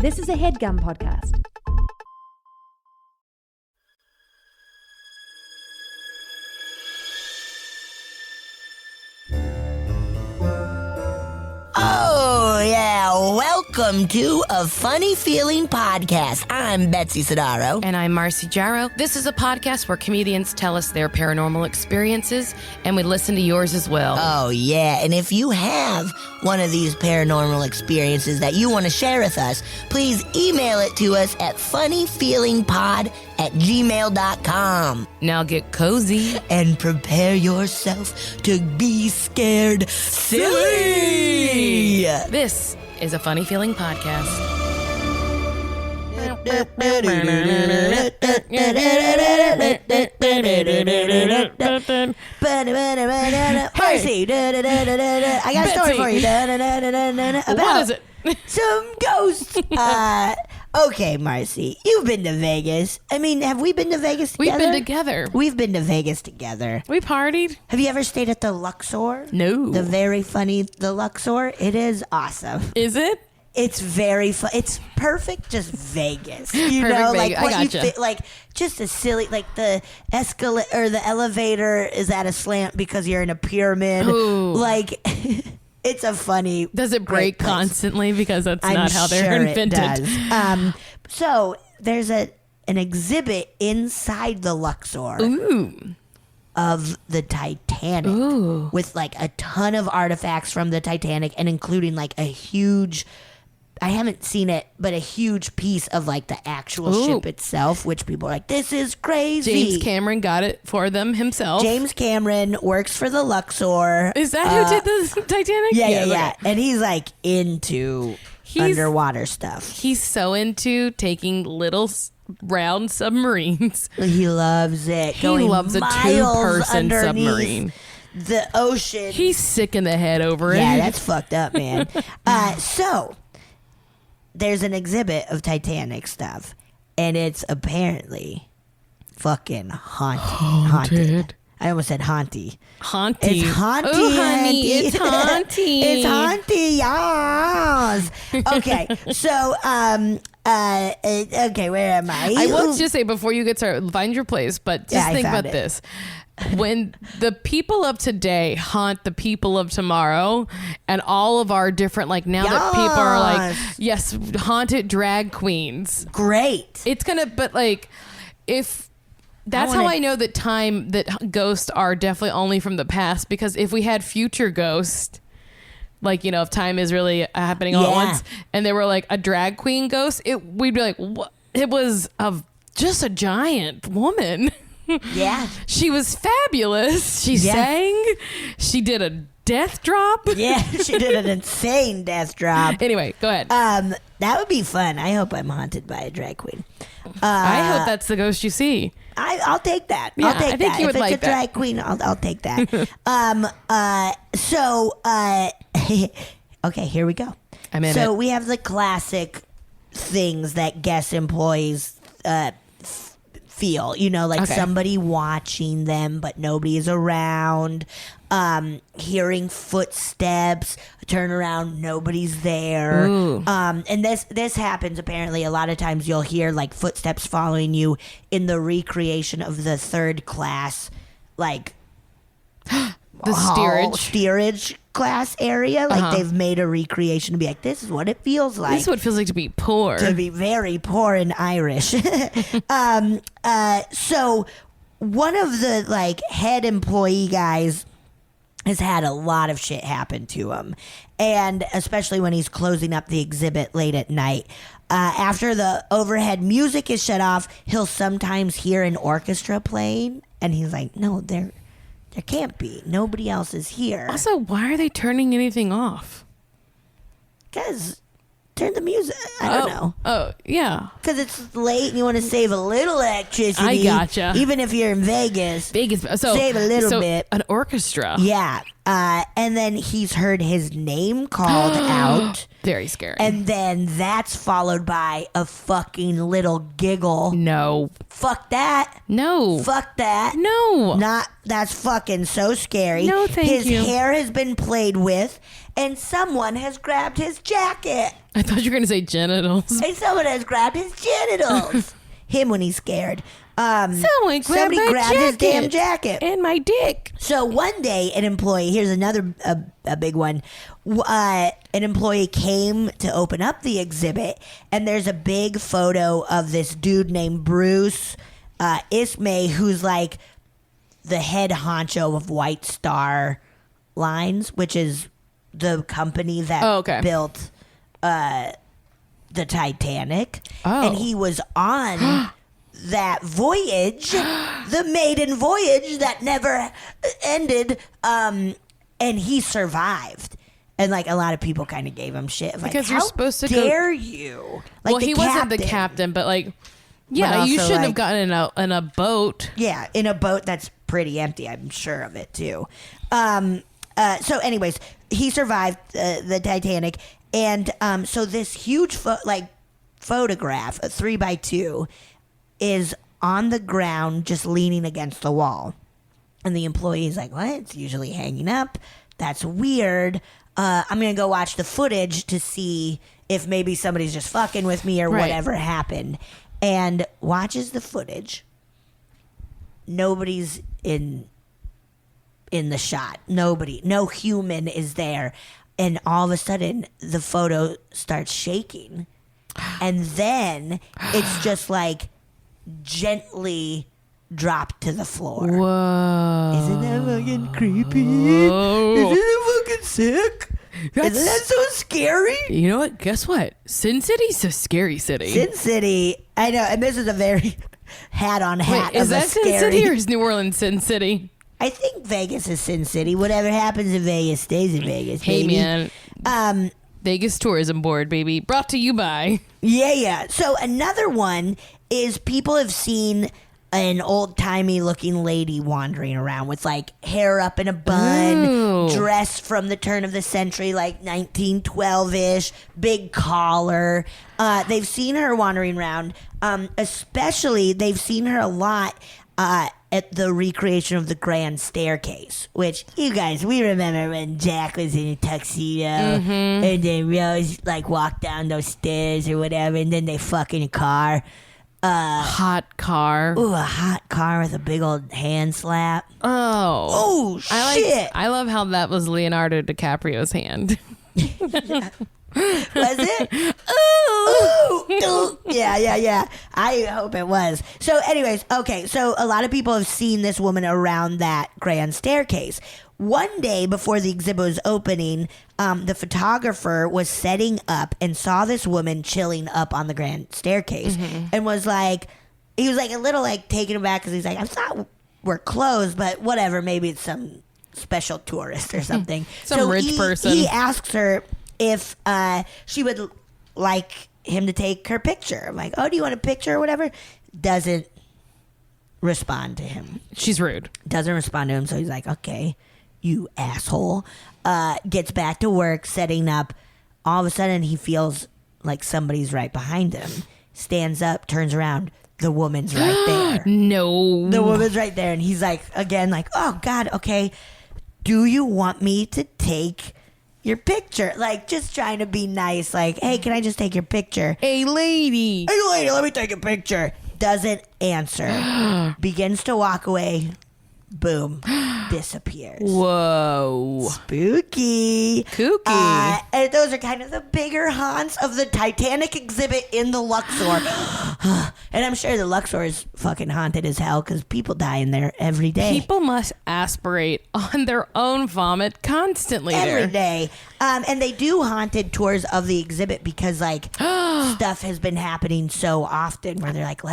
This is a HeadGum podcast. Oh, yeah. Welcome to A Funny Feeling Podcast. I'm Betsy Sidaro. And I'm Marcy Jarrow. This is a podcast where comedians tell us their paranormal experiences, and we listen to yours as well. Oh, yeah. And if you have one of these paranormal experiences that you want to share with us, please email it to us at funnyfeelingpod@gmail.com. Now get cozy. And prepare yourself to be scared silly. This is a Funny Feeling podcast. Marcy, I got a story for you. About What is it? some ghosts. Okay, Marcy, you've been to Vegas. I mean, have we been to Vegas together? We've been together. We've been to Vegas together. We partied. Have you ever stayed at the Luxor? No. The very funny, the Luxor? It is awesome. Is it? It's very fun. It's perfect, just Vegas. You Perfect know, Vegas. like what I gotcha. like just a silly, like the escalator or the elevator is at a slant because you're in a pyramid. Ooh. Like, it's a funny. Does it break great place. constantly? Because that's I'm not how they're sure invented. It does. So there's an exhibit inside the Luxor. Ooh. Of the Titanic. Ooh. With like a ton of artifacts from the Titanic and including like a huge, I haven't seen it, but a huge piece of like the actual Ooh. ship itself, which people are like, this is crazy. James Cameron got it for them himself. James Cameron works for the Luxor. Is that who did the Titanic? Yeah. okay. And he's like into underwater stuff. He's so into taking little round submarines. He loves it. He Going loves a miles two-person underneath submarine. The ocean. He's sick in the head over it. Yeah, that's fucked up, man. So there's an exhibit of Titanic stuff, and it's apparently fucking haunted. I almost said haunty. Haunty. It's haunty. Ooh, honey, Auntie. it's haunty. It's haunty. Yes. Okay. So, okay, where am I? I will just say before you get started, find your place, but just Yeah, I think found about it. this. When the people of today haunt the people of tomorrow, and all of our different, like now that people are like, yes, haunted drag queens. Great. It's gonna, but like, if that's how I know that ghosts are definitely only from the past, because if we had future ghosts, like, you know, if time is really happening all at once, and they were like a drag queen ghost, we'd be like, what? It was just a giant woman. Yeah. She was fabulous. She sang. She did a death drop. Yeah, she did an insane death drop. Anyway, go ahead. That would be fun. I hope I'm haunted by a drag queen. I hope that's the ghost you see. I'll take that. Yeah, I'll take I think that. you would if like it's a that. drag queen, I'll take that. Okay, here we go. I'm in So it. we have the classic things that guest employees feel, you know, like Okay. somebody watching them, but nobody is around. Hearing footsteps, turn around, nobody's there. Ooh. And this happens apparently a lot of times. You'll hear like footsteps following you in the recreation of the third class, like The steerage class area. Like they've made a recreation to be like, this is what it feels like. This is what it feels like to be poor. To be very poor and Irish. So one of the like head employee guys has had a lot of shit happen to him, and especially when he's closing up the exhibit late at night. After the overhead music is shut off, he'll sometimes hear an orchestra playing, and he's like, no, there can't be. Nobody else is here. Also, why are they turning anything off? Because turn the music. I don't know. Oh, yeah. Because it's late and you want to save a little electricity. I gotcha. Even if you're in Vegas. So save a little bit. An orchestra. Yeah. And then he's heard his name called out. Very scary. And then that's followed by a fucking little giggle. no. Fuck that. No. Fuck that. No. That's fucking so scary. No, thank His you. hair has been played with, and someone has grabbed his jacket. I thought you were going to say genitals. And someone has grabbed his genitals. Him when he's scared. Somebody grabbed his damn jacket. And my dick. So one day, an employee, here's another a big one. An employee came to open up the exhibit, and there's a big photo of this dude named Bruce Ismay, who's like the head honcho of White Star Lines, which is the company that built the Titanic. And he was on that voyage, the maiden voyage that never ended, and he survived. And like a lot of people kind of gave him shit, like, because you're supposed to dare you? Like, well, he wasn't the captain, but like, yeah, you shouldn't have gotten in a boat. Yeah, in a boat that's pretty empty. I'm sure of it too. So, anyways, he survived the Titanic, and so this huge photograph, a 3x2, is on the ground, just leaning against the wall, and the employee is like, "What? It's usually hanging up. That's weird. I'm gonna go watch the footage to see if maybe somebody's just fucking with me or whatever happened." And watches the footage. Nobody's in the shot. Nobody. No human is there. And all of a sudden, the photo starts shaking. And then it's just like gently dropped to the floor. Whoa. Isn't that fucking creepy? Whoa. Isn't that fucking sick? Isn't that so scary? You know what? Guess what? Sin City's a scary city. Sin City. I know. And this is a very hat-on-hat. Wait, is that Sin City or is New Orleans Sin City? I think Vegas is Sin City. Whatever happens in Vegas stays in Vegas, baby. Hey, man. Vegas Tourism Board, baby. Brought to you by. Yeah. So another one is people have seen an old-timey looking lady wandering around with like hair up in a bun, dress from the turn of the century, like 1912-ish, big collar. They've seen her wandering around. Especially, they've seen her a lot at the recreation of the Grand Staircase, which you guys, we remember when Jack was in a tuxedo and then Rose like walked down those stairs or whatever, and then they fuck in a car. Hot car. Ooh, a hot car with a big old hand slap. Oh, shit. I love how that was Leonardo DiCaprio's hand. Was it? Ooh. Yeah. I hope it was. So anyways, okay. So a lot of people have seen this woman around that Grand Staircase. One day before the exhibit was opening, the photographer was setting up and saw this woman chilling up on the Grand Staircase and was like, he was like a little like taken aback because he's like, I thought we're closed, but whatever. Maybe it's some special tourist or something. Some rich person. He asks her if she would like him to take her picture. I'm like, oh, do you want a picture or whatever? Doesn't respond to him. She's rude. Doesn't respond to him. So he's like, okay, you asshole. Gets back to work, setting up. All of a sudden, he feels like somebody's right behind him. Stands up, turns around. The woman's right there. No. The woman's right there. And he's like, again, like, oh, God, okay. Do you want me to take your picture? Like, just trying to be nice. Like, hey, can I just take your picture? Hey, lady. Hey, lady, let me take a picture. Doesn't answer. Begins to walk away. Boom. Disappears. Whoa. Spooky. Kooky. And those are kind of the bigger haunts of the Titanic exhibit in the Luxor. And I'm sure the Luxor is fucking haunted as hell because people die in there every day. People must aspirate on their own vomit constantly every day. And they do haunted tours of the exhibit because like stuff has been happening so often where they're like,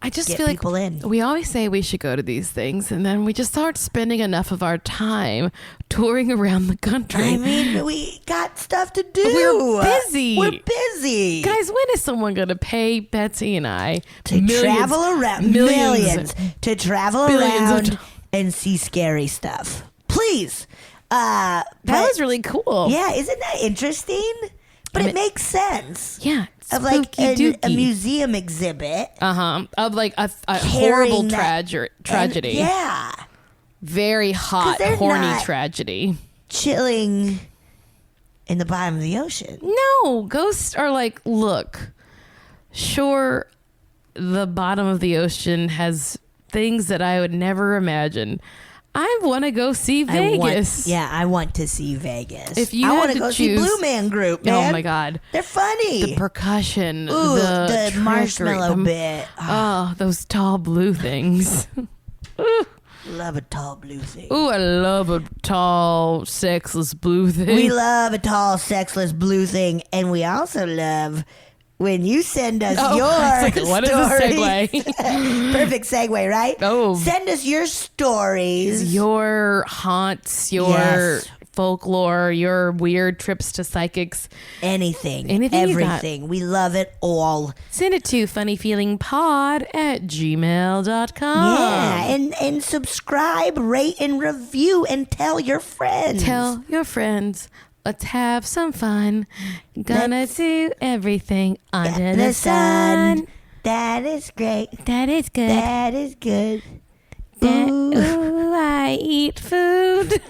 I just get feel like people in. We always say we should go to these things, and then we just start spending enough of our time touring around the country. I mean, we got stuff to do. We're busy. Guys, when is someone going to pay Betsy and I to travel around? Millions. To travel around and see scary stuff. Please. That was really cool. Yeah, isn't that interesting? But it makes sense. Yeah. Of like a museum exhibit. Of like a horrible tragedy. Yeah. Very hot, horny tragedy. Chilling in the bottom of the ocean. No, ghosts are like, look, sure, the bottom of the ocean has things that I would never imagine. I want to go see Vegas. I want to see Vegas. If you I had want to go see choose- Blue Man Group, man. Oh my God. They're funny. The percussion, Ooh, the trickery, marshmallow bit. Oh, those tall blue things. Love a tall blue thing. Ooh, I love a tall, sexless blue thing. We love a tall, sexless blue thing, and we also love when you send us your what is a stories. segue? Perfect segue, right? Oh. Send us your stories. Your haunts, your Yes. folklore, your weird trips to psychics. Anything. Anything you got. Everything. We love it all. Send it to funnyfeelingpod@gmail.com. Yeah. And subscribe, rate, and review, and tell your friends. Tell your friends. Let's have some fun. Gonna do everything under the sun. That is great. That is good. That is good. Ooh, I eat food.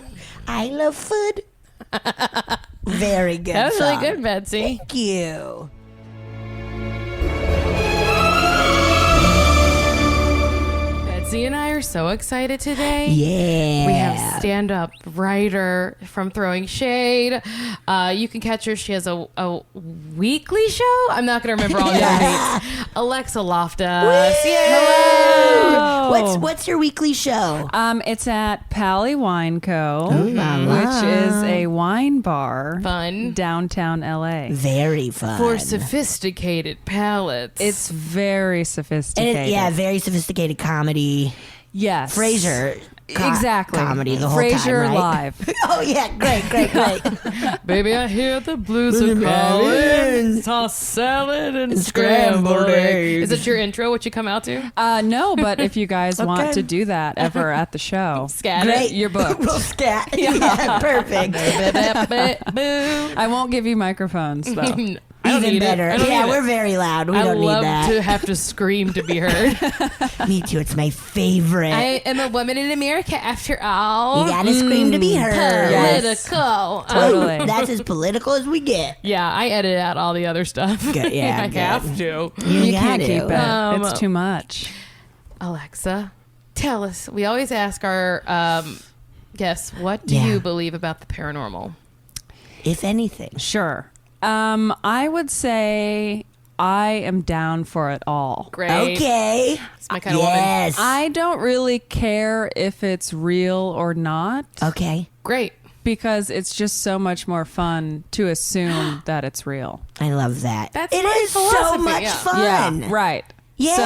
I love food. Very good. That was song. really good, Betsy. Thank you. Betsy and I are so excited today. Yeah. We have stand-up writer from Throwing Shade. You can catch her. She has a weekly show. I'm not going to remember all the other names. Alexa Loftus. Hello. What's your weekly show? It's at Pally Wine Co., la. which is a wine bar, Fun. downtown LA. Very fun. For sophisticated palates. It's very And sophisticated. very sophisticated comedy. Yes, Frasier. exactly. Comedy the whole Frasier time, right? live. Oh, yeah. Great. Baby, I hear the blues are Calling. calling. Toss salad and scrambled egg. Is that your intro, what you come out to? No, but if you guys Okay. want to do that ever at the show, Scat Great. you're booked. We'll scat. Yeah, perfect. Boo. I won't give you microphones though. I don't Even need it. better. I don't Yeah, need we're it. very loud. We I don't need love that. to have to scream to be heard. Me too. It's my favorite. I am a woman in America after all. You gotta scream to be heard. Yes. Political. Totally. That's as political as we get. Yeah, I edit out all the other stuff. Good, yeah, I good. have to. You can't gotta. keep it. Um, It's too much. Alexa, tell us. We always ask our guests, what do Yeah. you believe about the paranormal? If anything. Sure. I would say I am down for it all. Great. Okay. It's my kind of woman. Yes. I don't really care if it's real or not Okay. Great. because it's just so much more fun to assume that it's real. I love that. That's It my is so philosophy, much yeah. fun. Yeah, right. Yeah.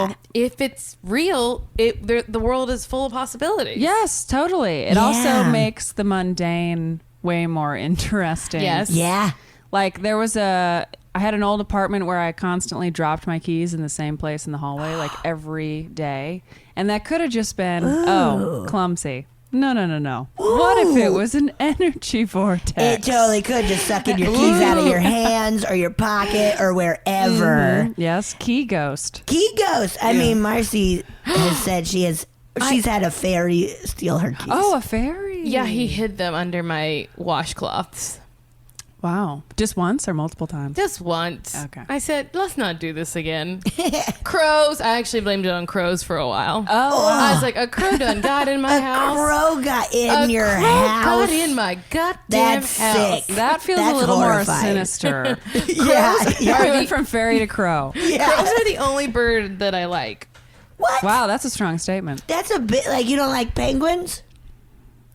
So, If it's real, the world is full of possibilities. yes, totally. It Yeah. also makes the mundane way more interesting. Yes. Yeah. Like I had an old apartment where I constantly dropped my keys in the same place in the hallway, like every day. And that could have just been, clumsy. No. What if it was an energy vortex? It totally could just sucking your keys out of your hands or your pocket or wherever. Yes, key ghost. Key ghost. I mean, Marcy has said she's had a fairy steal her keys. Oh, a fairy. Yeah, he hid them under my washcloths. Wow. Just once or multiple times? Just once. Okay. I said, let's not do this again. Crows. I actually blamed it on crows for a while. Oh, I was like, a crow done got in my a house. crow got in A your crow house. got in my goddamn That's house. sick. that feels That's a little horrifying. more sinister. Yeah. I went from fairy to crow. Crows are the only bird that I like. What? Wow, that's a strong statement. That's a bit like you don't like penguins?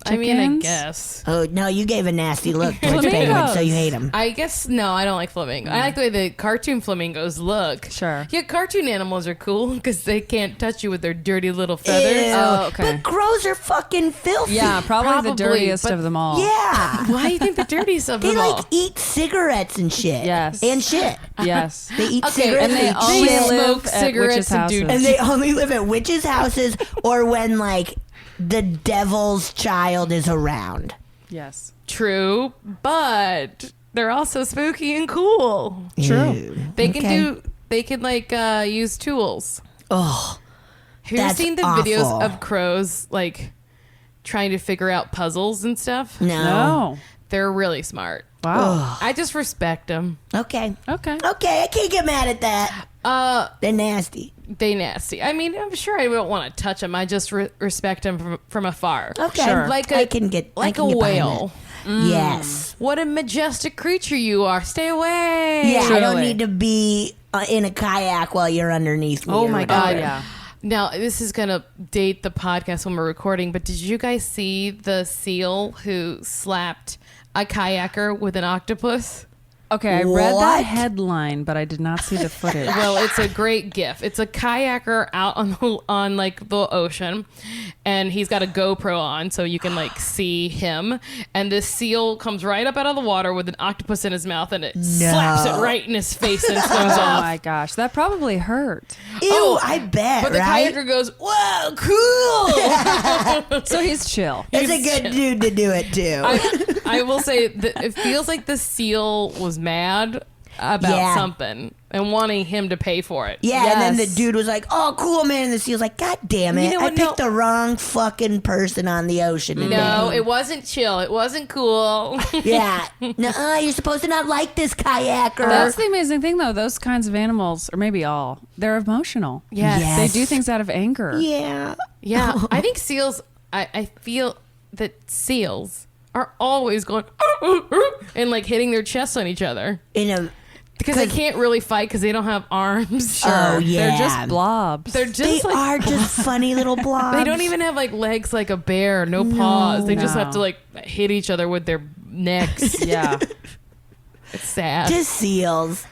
I mean, I Chickens? guess. Oh, no, you gave a nasty look towards Flamingos. penguins, so you hate them. I guess, no, I don't like flamingos. I like the way the cartoon flamingos look. Sure. Yeah, cartoon animals are cool because they can't touch you with their dirty little feathers. Oh, okay. But crows are fucking filthy. Yeah, probably the Probably, dirtiest but- of them all. Yeah. Why do you think the dirtiest of They them like all? eat cigarettes and shit. Yes. And shit. Yes. They eat Okay, cigarettes and they and only shit. live smoke at cigarettes witches' and do- houses. And they only live at witches' houses or when like the devil's child is around. Yes. True, but they're also spooky and cool. True. They can like use tools. Oh, Have you That's seen the awful. videos of crows like trying to figure out puzzles and stuff? no. No. They're really smart. Wow. I just respect them. Okay. Okay. Okay, I can't get mad at that. They're nasty. They nasty. I mean, I'm sure I don't want to touch them. I just respect them from afar. Okay. Sure. Like I can get a behind whale. that. Yes. What a majestic creature you are. Stay away. Yeah, I don't Truly. need to be in a kayak while you're underneath me. Oh or my whatever. God. Oh, yeah. Now, this is going to date the podcast when we're recording, but did you guys see the seal who slapped a kayaker with an octopus? Okay, I read What? that headline, but I did not see the footage. Well, it's a great gif. It's a kayaker out on like the ocean, and he's got a GoPro on, so you can like see him. And this seal comes right up out of the water with an octopus in his mouth, and it slaps it right in his face and swims Oh off. my gosh, that probably hurt. Ew, I bet, But the right? kayaker goes, "Whoa, cool!" So he's chill. It's a good dude to do it too. I will say that it feels like the seal was mad about Yeah. something and wanting him to pay for it. Yeah, and then the Yes. dude was like, "Oh, cool, man." And the seal's like, "God damn it! You know I what? picked No. the wrong fucking person on the ocean today." No, it wasn't chill. It wasn't cool. Yeah. Nuh-uh, you're supposed to not like this kayaker. That's the amazing thing, though. Those kinds of animals, or maybe all, they're emotional. Yes. Yes. They do things out of anger. Yeah. Yeah, I think seals. I feel that seals are always going and like hitting their chests on each other In a because they can't really fight because they don't have arms. Oh, yeah. They're just blobs. They're they just like are just funny little blobs. they don't even have like legs like a bear, no paws. They just No. have to like hit each other with their necks. yeah. It's sad. just seals.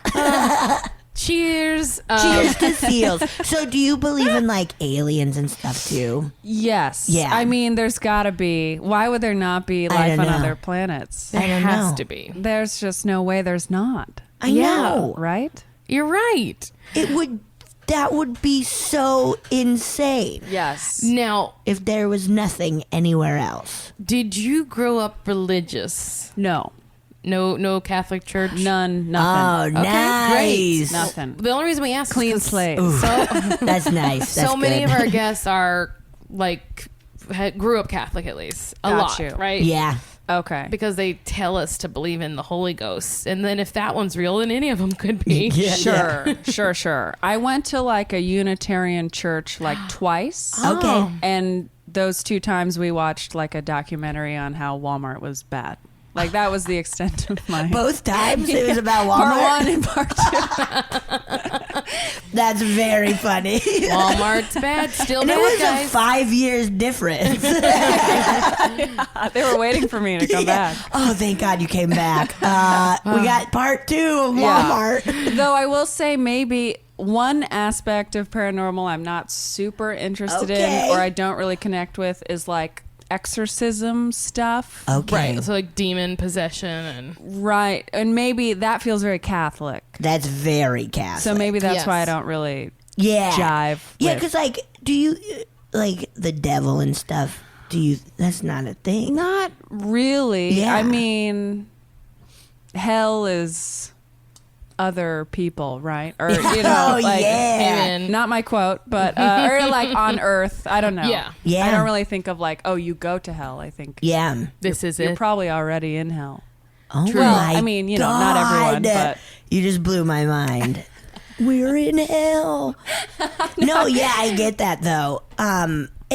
Cheers. Cheers to seals. So, do you believe in like aliens and stuff too? Yes. Yeah. I mean, there's got to be. Why would there not be life don't on know. other planets? There I don't has know. to be. There's just no way there's not. I Yeah. know. Right? You're right. It would. That would be so insane Yes. Now, if there was nothing anywhere else. did you grow up religious? No. No Catholic church? None. Oh, Nothing. nice. Nothing. The only reason we ask Clean is 'cause slate. So, That's nice. That's so many good. of our guests are like grew up Catholic at least a Got lot, you. right? Yeah. Okay. Because they tell us to believe in the Holy Ghost, and then if that one's real, then any of them could be. Yeah. Sure. I went to like a Unitarian church like twice. Okay. And those 2 times we watched like a documentary on how Walmart was bad. Like that was the extent of my Both times it was about part Walmart. 1 and part 2. That's very funny. Walmart's bad, still And it bad, was guys. a 5 years difference. They were waiting for me to come back. Oh, thank God you came back. We got part 2 of Walmart. Though I will say maybe one aspect of paranormal I'm not super interested Okay. in or I don't really connect with is like exorcism stuff. Okay. Right, so like demon possession and Right. And maybe that feels very Catholic. That's very Catholic. So maybe that's Yes. why I don't really yeah. jive. Yeah, with- because like, do you like the devil and stuff? Do you? That's not a thing. Not really. Yeah. I mean, hell is other people, right? Or, you know, Oh, like, yeah. Amen. not my quote, but, or like on earth. I don't know. Yeah. Yeah. I don't really think of like, oh, you go to hell. I think Yeah. this is you're it. probably already in hell. Oh True. my I mean, you know, not everyone, God. but- You just blew my mind. We're in hell. No, yeah, I get that though.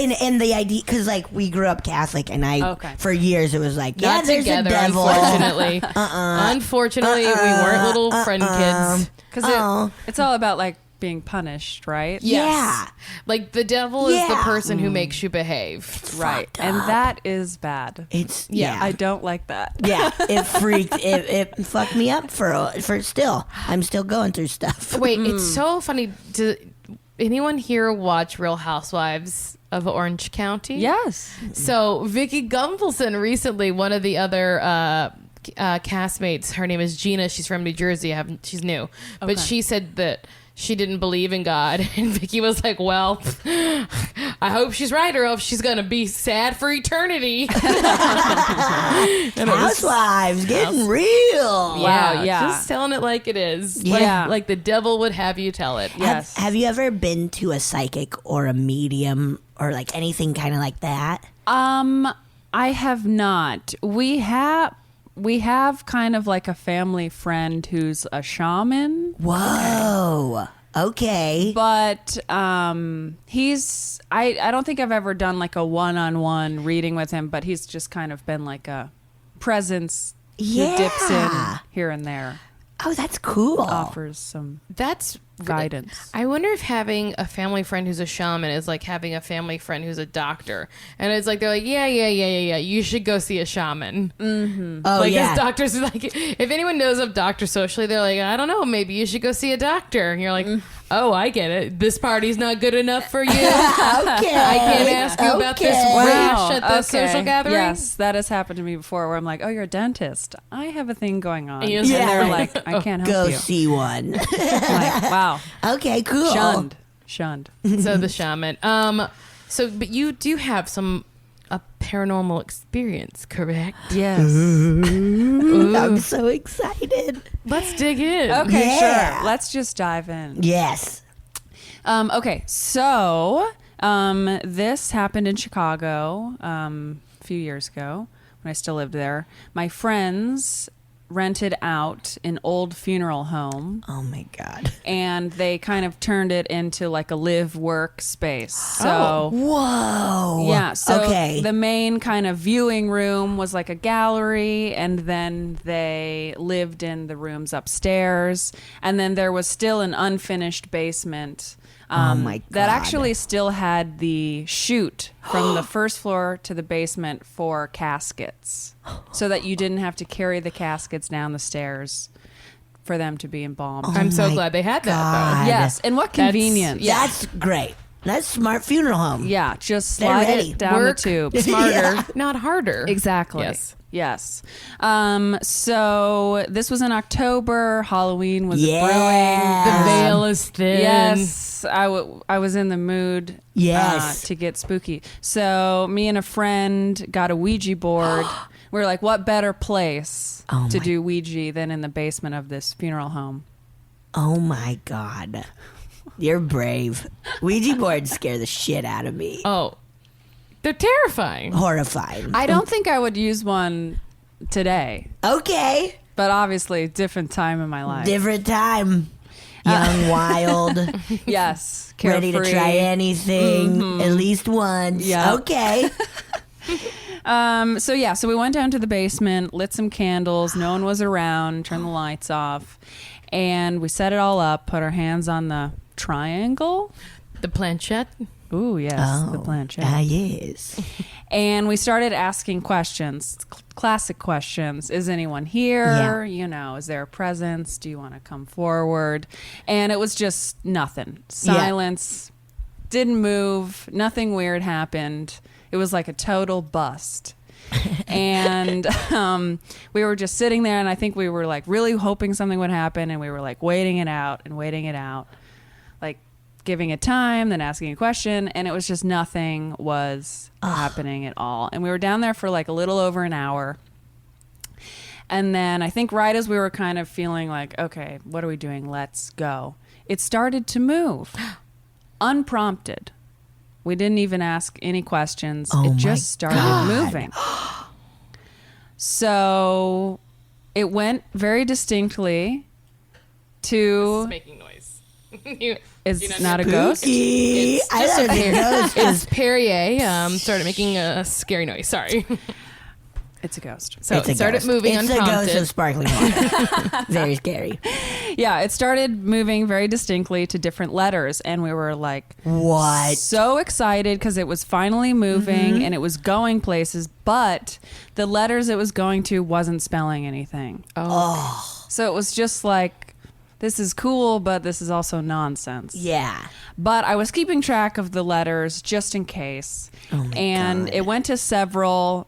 And the idea, because like we grew up Catholic, and I Okay. for years it was like, yeah, Not there's together, a devil. unfortunately. Unfortunately, we weren't little friend kids. Because it's all about like being punished, right? Yes. Like the devil is the Yeah. person who makes you behave. Right. Fucked And up. that is bad. It's Yeah. I don't like that. yeah, it freaked it fucked me up for still. I'm still going through stuff. Wait, it's so funny. Did anyone here watch Real Housewives of Orange County? Yes. So Vicky Gunvalson recently, one of the other castmates, her name is Gina. She's from New Jersey. She's new, but Okay. she said that she didn't believe in God, and Vicky was like, "Well, I hope she's right, or else she's gonna be sad for eternity." Housewives getting real. Wow, yeah. just telling it like it is. Yeah. like the devil would have you tell it. Yes. Have you ever been to a psychic or a medium or like anything kind of like that? I have not. we have kind of like a family friend who's a shaman. Whoa. Okay. But he's I don't think I've ever done like a one-on-one reading with him, but he's just kind of been like a presence who dips in here and there. Oh, that's cool. Offers some guidance. I wonder if having a family friend who's a shaman is like having a family friend who's a doctor. And it's like, they're like, yeah, you should go see a shaman. Mm-hmm. Oh, like, yeah. doctors are like, if anyone knows of doctors socially, they're like, I don't know, maybe you should go see a doctor. And you're like, oh, I get it. This party's not good enough for you. Okay. I can't ask you about this rash at the social gathering. Yes, that has happened to me before where I'm like, oh, you're a dentist. I have a thing going on. Yeah. And they're like, I can't help Go you. see one. I'm like, wow. Okay, cool. Shunned. So the shaman. But you do have a paranormal experience, correct? Yes. I'm so excited. Let's dig in. Okay, Yeah. sure. Let's just dive in. Yes. Okay, so this happened in Chicago a few years ago when I still lived there. My friends rented out an old funeral home. Oh my God. And they kind of turned it into like a live-work space. So, Whoa. yeah. So okay. the main kind of viewing room was like a gallery, and then they lived in the rooms upstairs. And then there was still an unfinished basement. Oh my That God. actually still had the chute from the first floor to the basement for caskets, so that you didn't have to carry the caskets down the stairs for them to be embalmed. I'm so my glad they had that, God. Yes, and what convenience. That's great. That's smart funeral home. Yeah, just They're slide ready. it down Work the tube. though. Smarter, Yeah. not harder. Exactly. Yes. So this was in October. Halloween was Yeah. brewing. The veil is thin. Yes, I was in the mood Yes. to get spooky. So me and a friend got a Ouija board. We were like, what better place Oh to my- do Ouija than in the basement of this funeral home? Oh my God. You're brave. Ouija boards scare the shit out of me. Oh, they're terrifying. Horrifying. I don't think I would use one today, Okay. but obviously different time in my life. Different time. Young, wild, Yes. ready to carefree. try anything at least once. Yeah. Okay. So we went down to the basement, lit some candles. No one was around. Turned the lights off, and we set it all up. Put our hands on the triangle. The planchette. Ooh, yes, the planchette. Yes. And we started asking questions, classic questions. Is anyone here? Yeah. You know, is there a presence? Do you want to come forward? And it was just nothing. Silence. Didn't move. Nothing weird happened. It was like a total bust. And we were just sitting there, and I think we were like really hoping something would happen, and we were like waiting it out, like giving it time, then asking a question, and it was just nothing was happening at all. And we were down there for like a little over an hour. And then I think right as we were kind of feeling like, okay, what are we doing? Let's go. It started to move. Unprompted. We didn't even ask any questions. Oh it my just started God. moving. So it went very distinctly to... It's making noise. It's not a ghost? Spooky. It's I just love a the ghost. It's Perrier started making a scary noise. Sorry. It's a ghost. So It's a it started ghost. moving it's unprompted. a ghost of sparkling water. Very scary. Yeah, it started moving very distinctly to different letters, and we were like, What? so excited because it was finally moving and it was going places, but the letters it was going to wasn't spelling anything. So it was just like, this is cool, but this is also nonsense. Yeah. But I was keeping track of the letters just in case. Oh my and God. it went to several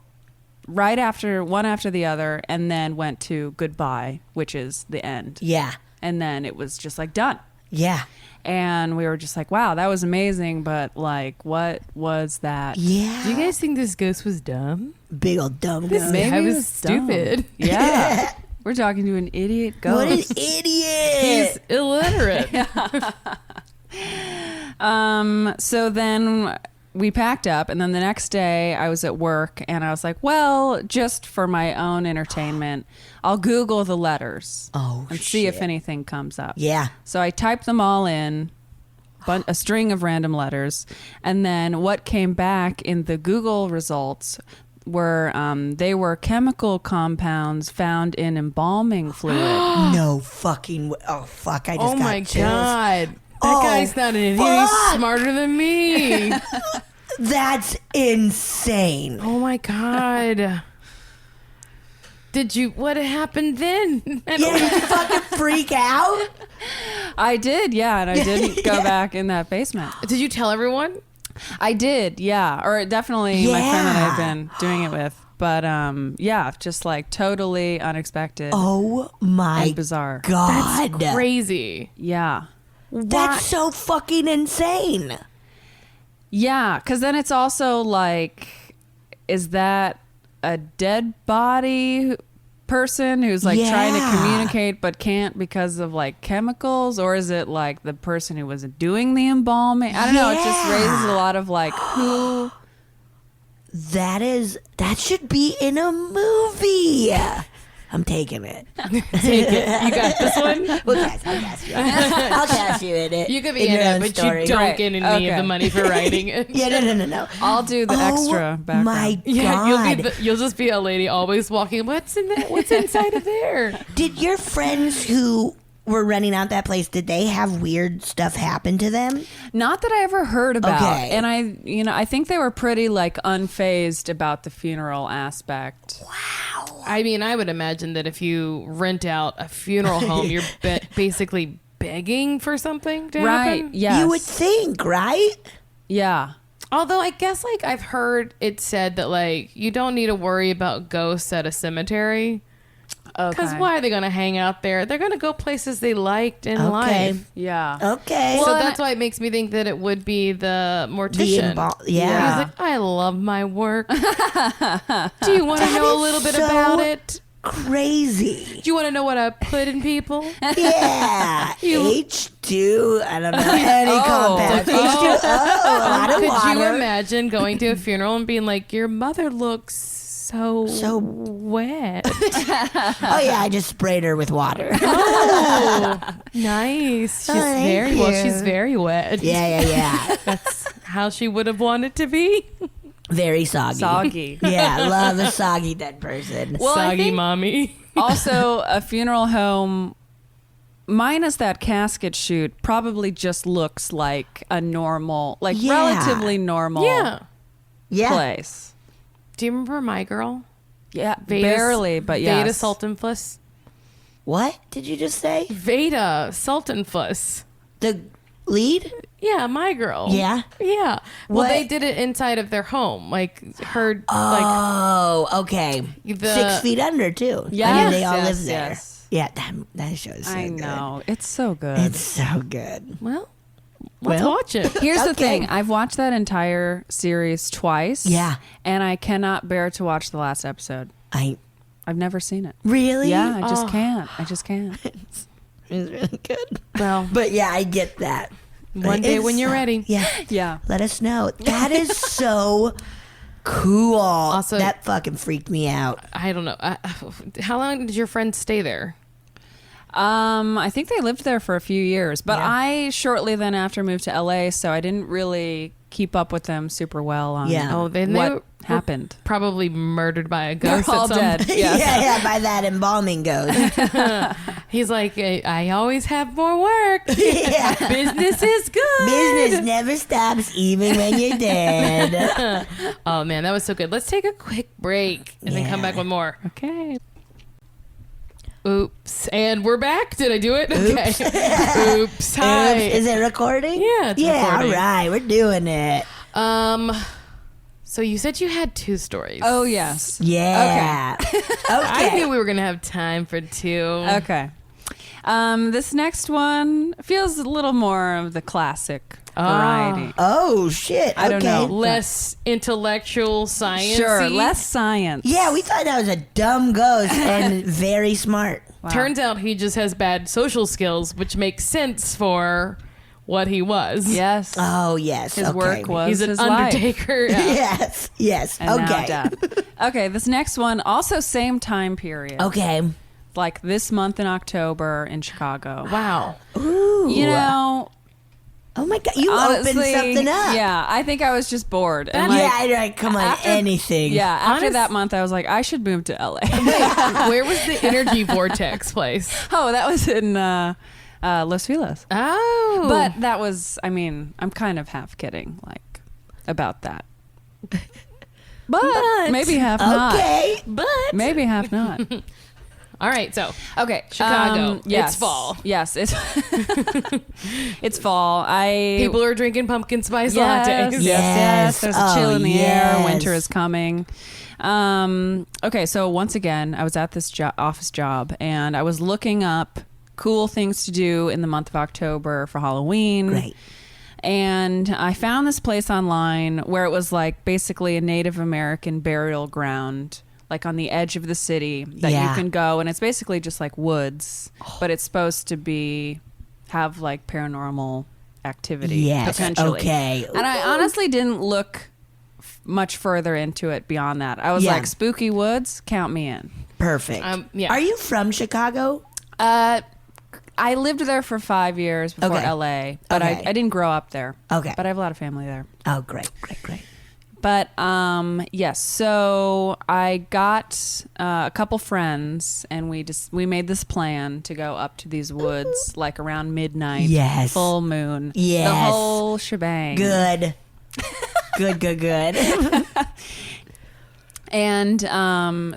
right after one after the other, and then went to goodbye, which is the end. Yeah. And then it was just like done. Yeah. And we were just like, wow, that was amazing, but like, what was that? Yeah. Do you guys think this ghost was dumb? Big old dumb ghost. Maybe I it was dumb. stupid. Yeah. We're talking to an idiot ghost. What an idiot. He's illiterate. So then we packed up, and then the next day I was at work, and I was like, well, just for my own entertainment, I'll Google the letters and see if anything comes up. Yeah. So I typed them all in, a string of random letters, and then what came back in the Google results were they were chemical compounds found in embalming fluid. No fucking oh fuck, I just got Oh my chills. God. That guy's not an idiot. He's smarter than me. That's insane. Oh my God. What happened then? Yeah, did you fucking freak out? I did, yeah, and I didn't go back in that basement. Did you tell everyone? I did, yeah, or definitely my friend that I've been doing it with. But yeah, just like totally unexpected. Oh my and bizarre. God. That's crazy. Yeah. That's so fucking insane. Yeah, because then it's also like, is that a dead body person who's like trying to communicate but can't because of like chemicals, or is it like the person who was doing the embalming? I don't know. It just raises a lot of like who. That should be in a movie. I'm taking it. Take it. You got this one? Well, guys, I'll cast you. I'll cast you in it. You could be in in your it, own but story. you don't get any of the money for writing it. Yeah, no. I'll do the extra background. My God. Yeah, you'll just be a lady always walking. What's in that? What's inside of there? Did your friends who were renting out that place, did they have weird stuff happen to them? Not that I ever heard about. Okay. And I think they were pretty like unfazed about the funeral aspect. Wow. I mean, I would imagine that if you rent out a funeral home, you're basically begging for something to happen. Yes. You would think, right? Yeah. Although I guess like I've heard it said that like you don't need to worry about ghosts at a cemetery. Because why are they going to hang out there? They're going to go places they liked in life. Yeah. Okay. So that's why it makes me think that it would be the mortician. Yeah. He's like, I love my work. Do you want to know a little bit so about it? Crazy. Do you want to know what I put in people? Yeah. H2, I don't know any compound. H2O, a lot of Could water. you imagine going to a funeral and being like, your mother looks so wet? Oh yeah, I just sprayed her with water. Oh, nice. She's very wet. Yeah. That's how she would have wanted to be. Very soggy. Soggy. Yeah, love a soggy dead person. Well, I Soggy think mommy. also, a funeral home, minus that casket shoot, probably just looks like a normal, like relatively normal place. Do you remember My Girl? Yeah, barely, but yes. Veda Sultanfuss. What did you just say? Veda Sultanfuss. The lead? Yeah, My Girl. Yeah? Yeah. Well, What? they did it inside of their home. Like, her, Oh, okay. 6 feet under, too. I mean, they all live there. Yes. Yeah, that show is so I good. know. It's so good. It's so good. well, let's watch it. Here's the Okay. thing. I've watched that entire series twice. Yeah. And I cannot bear to watch the last episode. I've never seen it. Really? Yeah, I just can't. I just can't. It's really good. Well, But yeah, I get that. one day It's- when you're ready. Yeah. Yeah. Let us know. That is so cool. Also- that fucking freaked me out. I don't know. How long did your friend stay there? I think they lived there for a few years, but I shortly then after moved to LA, so I didn't really keep up with them super well on then what they were happened. Probably murdered by a They're ghost. all at some dead. Yes. Yeah, by that embalming goes. He's like, I always have more work. Yeah. Business is good. Business never stops, even when you're dead. Oh man, that was so good. Let's take a quick break and then come back with more. Okay. Oops. And we're back. Did I do it? Okay. Oops. Hi. Oops. Is it recording? Yeah, it's recording. All right, we're doing it. So you said you had 2 stories. Oh, yes. Yeah. Okay. I knew we were going to have time for 2. Okay. This next one feels a little more of the classic variety. Oh shit. I don't know. Less intellectual science. Sure, less science. Yeah, we thought that was a dumb ghost and very smart. Wow. Turns out he just has bad social skills, which makes sense for what he was. Yes. Oh, yes. His work was He's an his life. undertaker. Yeah. Yes. And Okay. now death. Okay, this next one, also same time period. Okay. Like this month in October in Chicago. Wow. Ooh. You know, Oh my God. You honestly, opened something up. Yeah, I think I was just bored. And Come on. Anything. Yeah, after Honest- that month, I was like, I should move to LA. Where was the energy vortex place? Oh, that was in Los Feliz. Oh. But that was, I mean, I'm kind of half kidding, like, about that. But maybe half not. Okay. But. Maybe half not. All right, so Okay, Chicago. Yes, It's fall. Yes, it's it's fall. People are drinking pumpkin spice yes, lattes. yes, Yes. yes. There's a chill Oh, in the yes. air. Winter is coming. Okay, so once again, I was at this office job, and I was looking up cool things to do in the month of October for Halloween. Great. And I found this place online where it was like basically a Native American burial ground, like on the edge of the city that Yeah. you can go, and it's basically just like woods, but it's supposed to have like paranormal activity Yes. potentially. Okay. And I honestly didn't look much further into it beyond that. I was Yeah. like, spooky woods, count me in. Perfect. Yeah. Are you from Chicago? I lived there for 5 years before Okay. LA, but Okay. I didn't grow up there. Okay. But I have a lot of family there. Oh, great. But yes, so I got a couple friends, and we made this plan to go up to these woods like around midnight, Yes. full moon, Yes. the whole shebang. Good. Good. And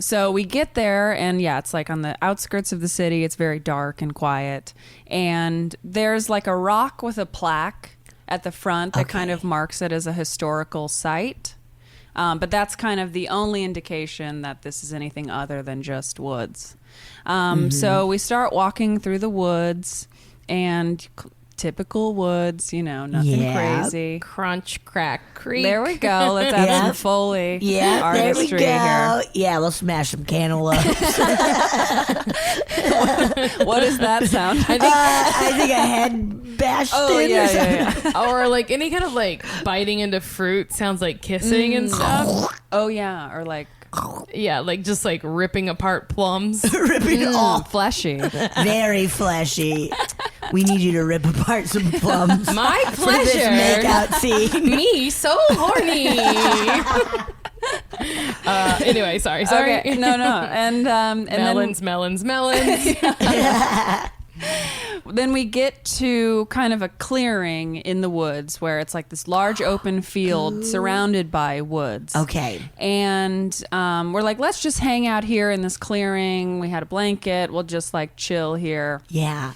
so we get there, and yeah, it's like on the outskirts of the city. It's very dark and quiet, and there's like a rock with a plaque at the front that kind of marks it as a historical site. But that's kind of the only indication that this is anything other than just woods. So we start walking through the woods, and typical woods, nothing Yeah. crazy. Crunch, crack, creek. There we go. Let's add Yeah. some Foley Yeah, there we artistry go. here. Yeah, we'll smash some cantaloupes. What does that sound? I think a head bashed Oh, in or something. Or like any kind of like biting into fruit sounds like kissing and stuff. Oh yeah, or like Yeah, like just like ripping apart plums. Ripping off. fleshy. Very fleshy. We need you to rip apart some plums. My For this pleasure. makeout scene. Me so horny. Anyway, sorry. Okay, no, and melons. then we get to kind of a clearing in the woods where it's like this large open field surrounded by woods. Okay. And we're like, let's just hang out here in this clearing. We had a blanket. We'll just like chill here Yeah.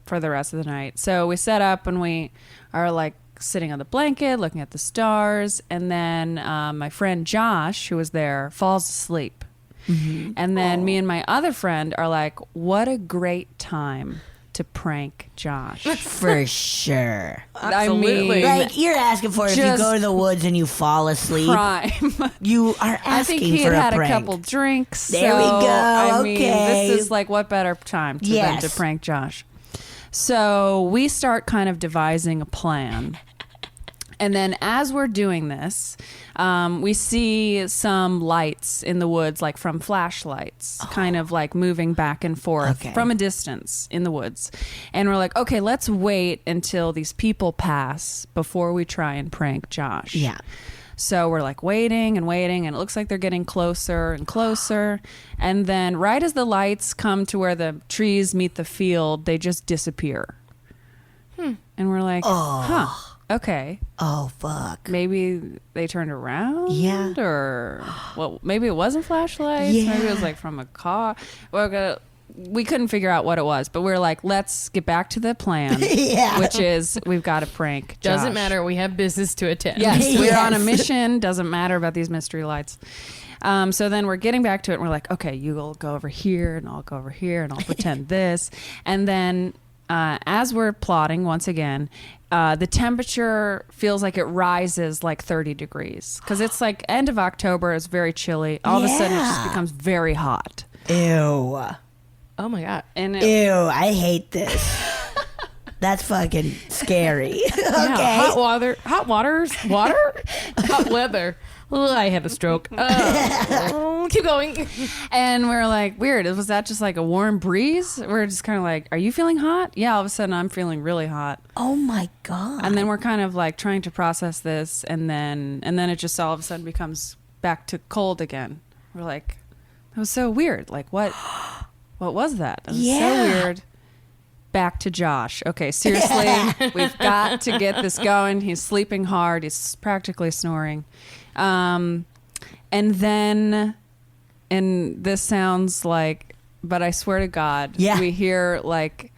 for the rest of the night. So we set up, and we are like sitting on the blanket, looking at the stars. And then my friend Josh, who was there, falls asleep. Mm-hmm. And then me and my other friend are like, what a great time to prank Josh. For sure. Absolutely. Like, you're asking for it if you Just go to the woods and you fall asleep. Prime. You are I think asking he for had a a prank. couple drinks. There we so, go. I mean, Okay. this is like, what better time than Yes. to prank Josh? So we start kind of devising a plan. And then as we're doing this, we see some lights in the woods, like from flashlights, kind of like moving back and forth Okay. from a distance in the woods. And we're like, okay, let's wait until these people pass before we try and prank Josh. Yeah. So we're like waiting, and it looks like they're getting closer and closer. And then right as the lights come to where the trees meet the field, they just disappear. And we're like, huh, okay. Oh, fuck. Maybe they turned around? Yeah. Or, well, maybe it wasn't flashlights. Yeah. Maybe it was like from a car. We couldn't figure out what it was, but we were like, let's get back to the plan, Yeah. which is we've got to prank Josh. Doesn't matter. We have business to attend. Yes, we're Yes. on a mission. Doesn't matter about these mystery lights. So then we're getting back to it, and we're like, okay, you'll go over here, and I'll go over here, and I'll pretend this. And then as we're plotting, once again, the temperature feels like it rises like 30 degrees. Because it's like end of October, it's very chilly. All of a sudden, it just Yeah. becomes very hot. Ew. Oh my god. And Ew, I hate this. That's fucking scary. Okay. Yeah, hot weather. Ugh, I had a stroke. Keep going. And we're like, weird. Was that just like a warm breeze? We're just kind of like, are you feeling hot? Yeah, all of a sudden I'm feeling really hot. Oh my God. And then we're kind of like trying to process this, and then it just all of a sudden becomes back to cold again. We're like, that was so weird. Like what was that? That was so weird. Back to Josh. Okay, seriously, we've got to get this going. He's sleeping hard. He's practically snoring. And this sounds like, but I swear to God, we hear like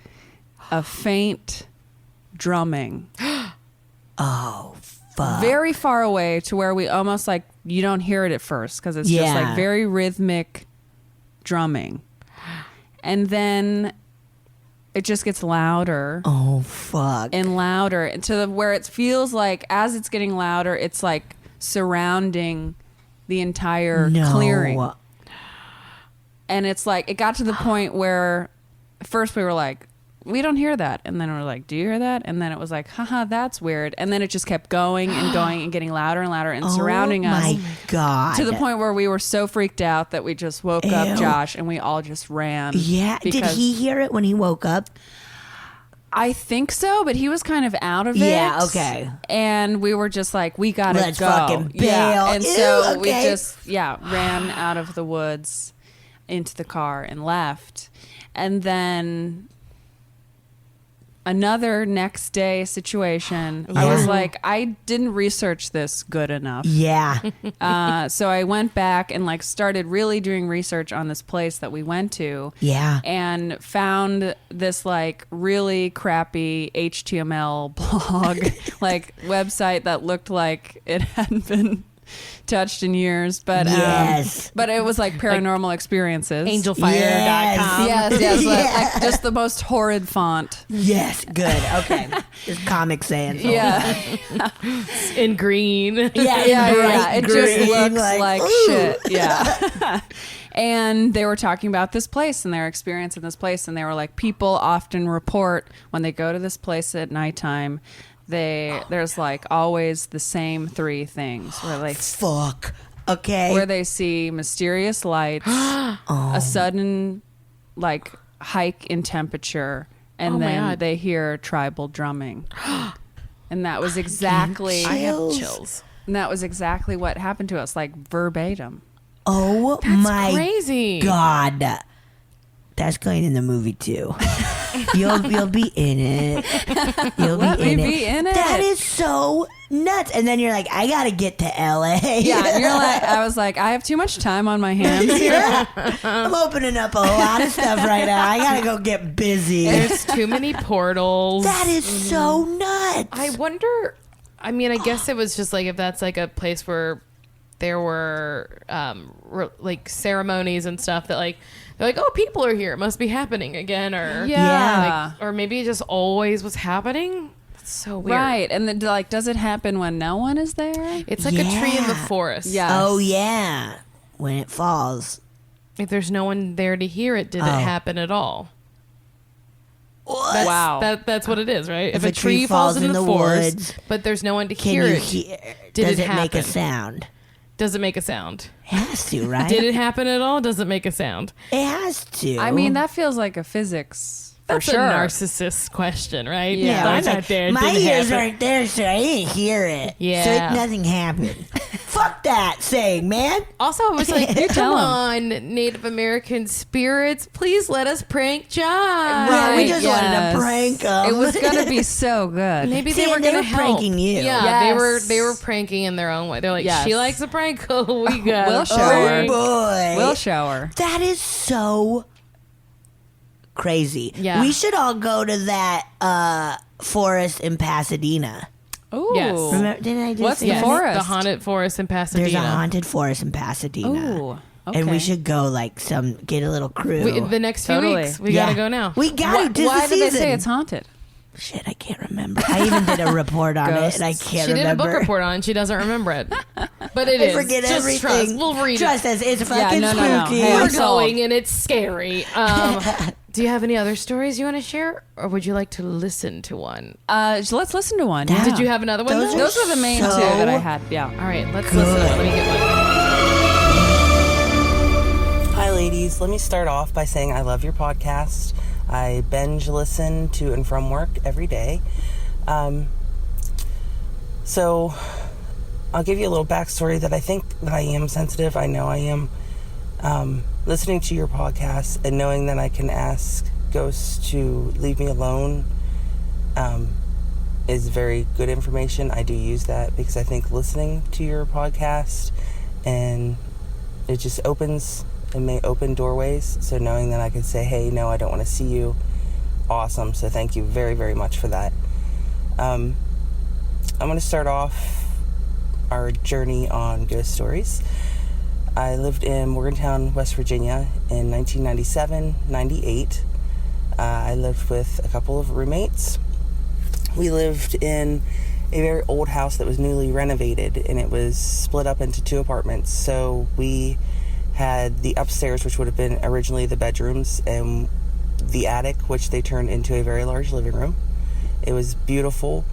a faint drumming. Oh, fuck. Very far away to where we almost like, you don't hear it at first because it's just like very rhythmic drumming. And then it just gets louder. Oh, fuck. And louder to where it feels like as it's getting louder, it's like surrounding the entire clearing. And it's like, it got to the point where first we were like, we don't hear that. And then we're like, do you hear that? And then it was like, haha, that's weird. And then it just kept going and going and getting louder and louder and surrounding us. Oh my God. To the point where we were so freaked out that we just woke up Josh and we all just ran. Yeah. Did he hear it when he woke up? I think so, but he was kind of out of it. Yeah, okay. And we were just like, we gotta Let's go. fucking bail. Yeah. And so Ew, we okay. just, ran out of the woods into the car and left. And then another next day situation. I was like, I didn't research this good enough. Yeah. So I went back and like started really doing research on this place that we went to. Yeah. And found this like really crappy HTML blog, like website that looked like it hadn't been touched in years, but but it was like paranormal experiences. Angelfire.com. Yes. Like just the most horrid font. Yes, good. Okay. Just Comic Sans. Yeah. In green. Yeah. It just green, looks like, like ooh. shit. Yeah. And they were talking about this place and their experience in this place, and they were like, people often report when they go to this place at nighttime, there's like always the same three things where they Fuck. Okay. where they see mysterious lights, a sudden like hike in temperature, and Oh my then God. they hear tribal drumming. And that was exactly I have chills. and that was exactly what happened to us, like verbatim. Oh That's my crazy. God. That's going in the movie too. You'll be in it. You'll Let be me in be it. in it. That is so nuts. And then you're like, I gotta get to LA. Yeah, and you're like, I was like, I have too much time on my hands here. Yeah. I'm opening up a lot of stuff right now. I gotta go get busy. There's too many portals. That is so nuts. I wonder. I mean, I guess it was just like if that's like a place where there were like ceremonies and stuff that like they're like, oh, people are here, it must be happening again, or Yeah. like, or maybe it just always was happening. That's so weird. Right. And then like, does it happen when no one is there? It's like a tree in the Yeah. forest. Yeah. Oh yeah. When it falls. If there's no one there to hear it, did it happen at all? What? Wow. That's what it is, right? If a tree falls in the forest, woods, but there's no one to Can hear you it, hear? Did Does it it make a happen? sound? does it make a sound? It has to, right? Did it happen at all? Does it make a sound? It has to. I mean, that feels like a physics for That's sure. a narcissist question, right? Yeah. I'm It's not like, there. It my didn't ears happen. aren't there, so I didn't hear it. Yeah. So nothing happened. Fuck that saying, man. Also, I was like, You tell come 'em. on, Native American spirits, please let us prank John. Yeah, we just wanted yes. to prank 'em. It was gonna be so good. Maybe See, they were and they going were to help. pranking you. Yeah, Yes. they were pranking in their own way. They're like, Yes. she likes a prank. Oh, we got We'll a show her. prank. Boy. We'll show her. That is so crazy. Yeah. We should all go to that forest in Pasadena. Ooh. Yes. Remember, didn't I just What's say the that? forest? The haunted forest in Pasadena. There's a haunted forest in Pasadena. Ooh. Okay. And we should go, like, get a little crew. The next few Totally. weeks, we Yeah. gotta go now. We got to. 'Tis Why the did they season. say it's haunted? Shit, I can't remember. I even did a report on it, and I Ghosts. can't She did a remember. book report on it. She doesn't remember it. But it I is. forget Just everything. trust. We'll read Trust it. us. It's fucking no, no, no. spooky. Hey, We're I'm sold. going and it's scary. Do you have any other stories you want to share, or would you like to listen to one? Let's listen to one. Did you have another one? Those were the main two that I had. Yeah. All right, let's listen. Let me get one. Hi, ladies. Let me start off by saying I love your podcast. I binge listen to and from work every day. So I'll give you a little backstory that I think that I am sensitive. I know I am. Listening to your podcast and knowing that I can ask ghosts to leave me alone is very good information. I do use that because I think listening to your podcast and it just may open doorways. So knowing that I can say, hey, no, I don't want to see you. Awesome. So thank you very, very much for that. I'm going to start off our journey on ghost stories. I lived in Morgantown, West Virginia in 1997-98. I lived with a couple of roommates. We lived in a very old house that was newly renovated, and it was split up into 2 apartments. So we had the upstairs, which would have been originally the bedrooms, and the attic, which they turned into a very large living room. It was beautiful,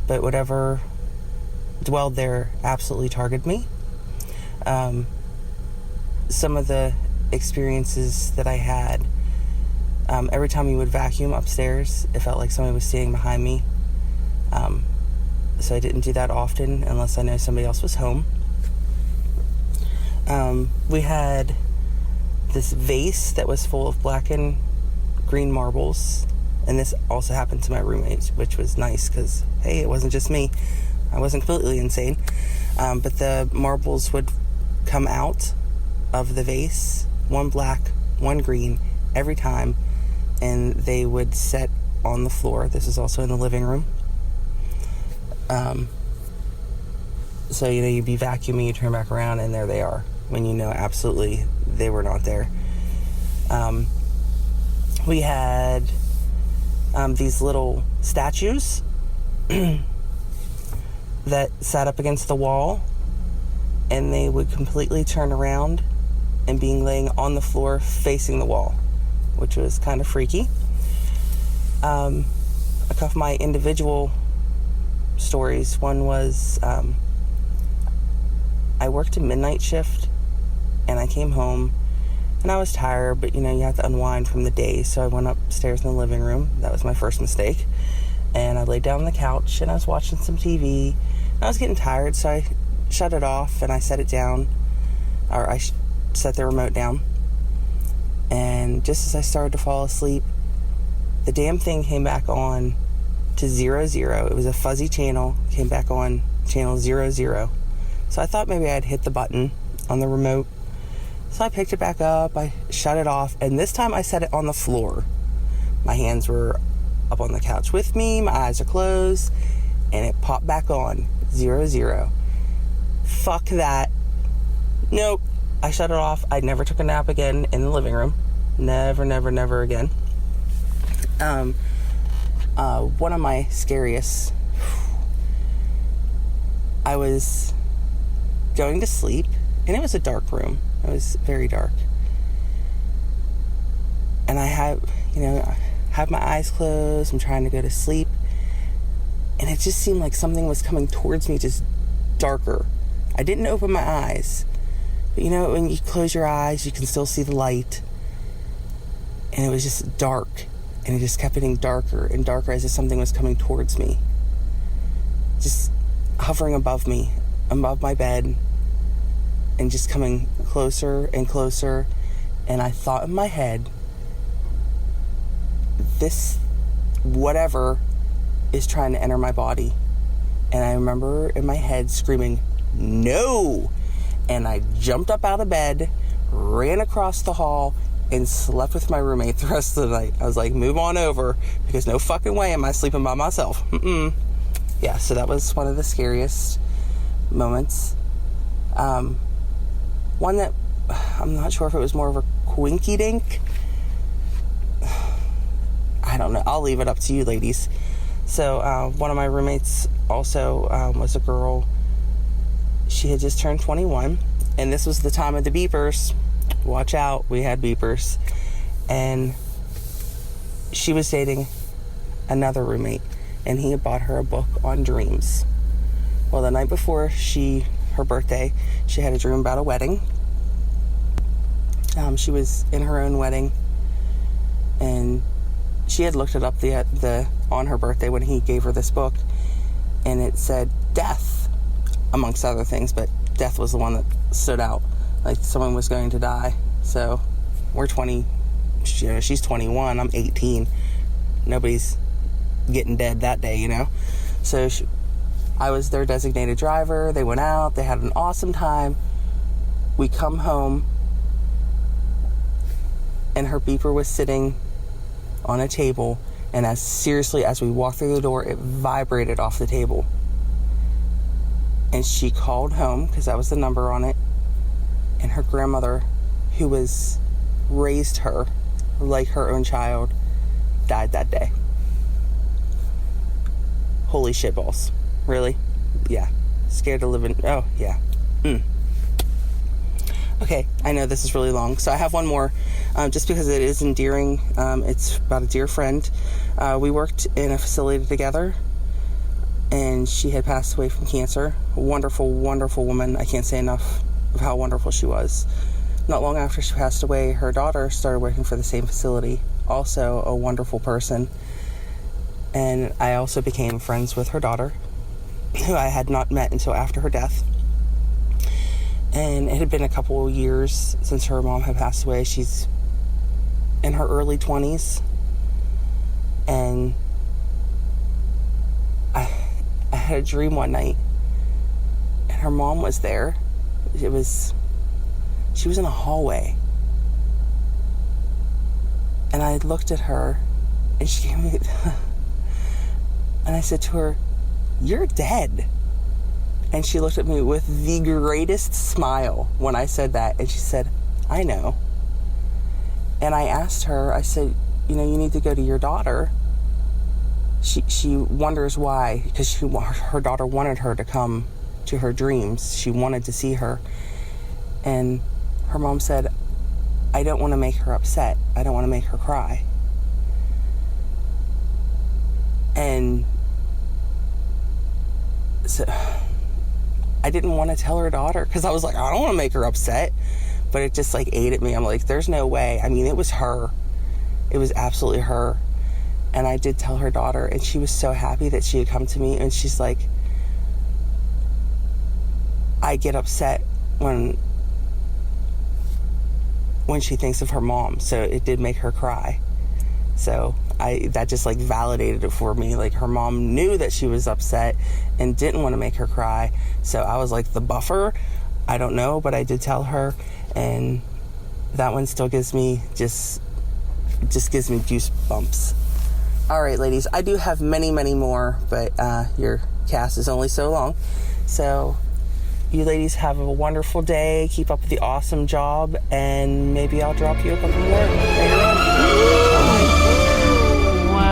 but whatever dwelled there absolutely targeted me. Some of the experiences that I had, every time you would vacuum upstairs, it felt like somebody was standing behind me. So I didn't do that often unless I know somebody else was home. We had this vase that was full of black and green marbles, and this also happened to my roommates, which was nice because, hey, it wasn't just me. I wasn't completely insane. But the marbles would come out of the vase, one black, one green, every time, and they would set on the floor. This is also in the living room. So, you'd be vacuuming, you turn back around, and there they are, when you know absolutely they were not there. We had these little statues that sat up against the wall, and they would completely turn around and being laying on the floor facing the wall, which was kind of freaky. A couple of my individual stories. One was I worked a midnight shift, and I came home, and I was tired, but you have to unwind from the day, so I went upstairs in the living room. That was my first mistake. And I laid down on the couch, and I was watching some TV, and I was getting tired, so I shut it off, and I set it down, or I set the remote down, and just as I started to fall asleep, the damn thing came back on to 00. It was a fuzzy channel, came back on channel 00. So I thought maybe I'd hit the button on the remote. So I picked it back up, I shut it off, and this time I set it on the floor. My hands were up on the couch with me, my eyes are closed, and it popped back on 00. Fuck that. Nope. I shut it off. I never took a nap again in the living room. Never, never, never again. One of my scariest, I was going to sleep, and it was a dark room. It was very dark. And I have my eyes closed. I'm trying to go to sleep. And it just seemed like something was coming towards me, just darker. I didn't open my eyes. But when you close your eyes, you can still see the light. And it was just dark. And it just kept getting darker and darker as if something was coming towards me. Just hovering above me, above my bed. And just coming closer and closer. And I thought in my head, this whatever is trying to enter my body. And I remember in my head screaming, no! And I jumped up out of bed, ran across the hall, and slept with my roommate the rest of the night. I was like, move on over, because no fucking way am I sleeping by myself. Yeah, so that was one of the scariest moments. One that, I'm not sure if it was more of a quinky dink. I don't know. I'll leave it up to you, ladies. So, one of my roommates also was a girl. She had just turned 21, and this was the time of the beepers. Watch out, we had beepers. And she was dating another roommate, and he had bought her a book on dreams. Well, the night before her birthday, she had a dream about a wedding. She was in her own wedding, and she had looked it up on her birthday when he gave her this book, and it said death, amongst other things, but death was the one that stood out, like someone was going to die. So we're 20, she's 21, I'm 18. Nobody's getting dead that day, So I was their designated driver. They went out, they had an awesome time. We come home, and her beeper was sitting on a table, and as we walked through the door, it vibrated off the table. And she called home, because that was the number on it, and her grandmother, who raised her like her own child, died that day. Holy shitballs. Really? Yeah. Scared to live in... Oh, yeah. Okay, I know this is really long, so I have one more, just because it is endearing. It's about a dear friend. We worked in a facility together, and she had passed away from cancer. A wonderful, wonderful woman. I can't say enough of how wonderful she was. Not long after she passed away, her daughter started working for the same facility. Also a wonderful person. And I also became friends with her daughter, who I had not met until after her death. And it had been a couple of years since her mom had passed away. She's in her early 20s. And I had a dream one night, and her mom was there. She was in a hallway. And I looked at her, and she gave me... And I said to her, "You're dead." And she looked at me with the greatest smile when I said that. And she said, "I know." And I asked her, I said, "You need to go to your daughter. She wonders why," because her daughter wanted her to come to her dreams. She wanted to see her. And her mom said, "I don't want to make her upset. I don't want to make her cry." And so I didn't want to tell her daughter, because I was like, I don't want to make her upset. But it just ate at me. I'm like, there's no way. I mean, it was her. It was absolutely her. And I did tell her daughter, and she was so happy that she had come to me. And she's like, I get upset when she thinks of her mom. So it did make her cry. So that just validated it for me. Her mom knew that she was upset and didn't want to make her cry. So I was the buffer. I don't know, but I did tell her, and that one still gives me just gives me goosebumps. All right, ladies, I do have many, many more, but your cast is only so long. So you ladies have a wonderful day. Keep up the awesome job, and maybe I'll drop you a couple more later on.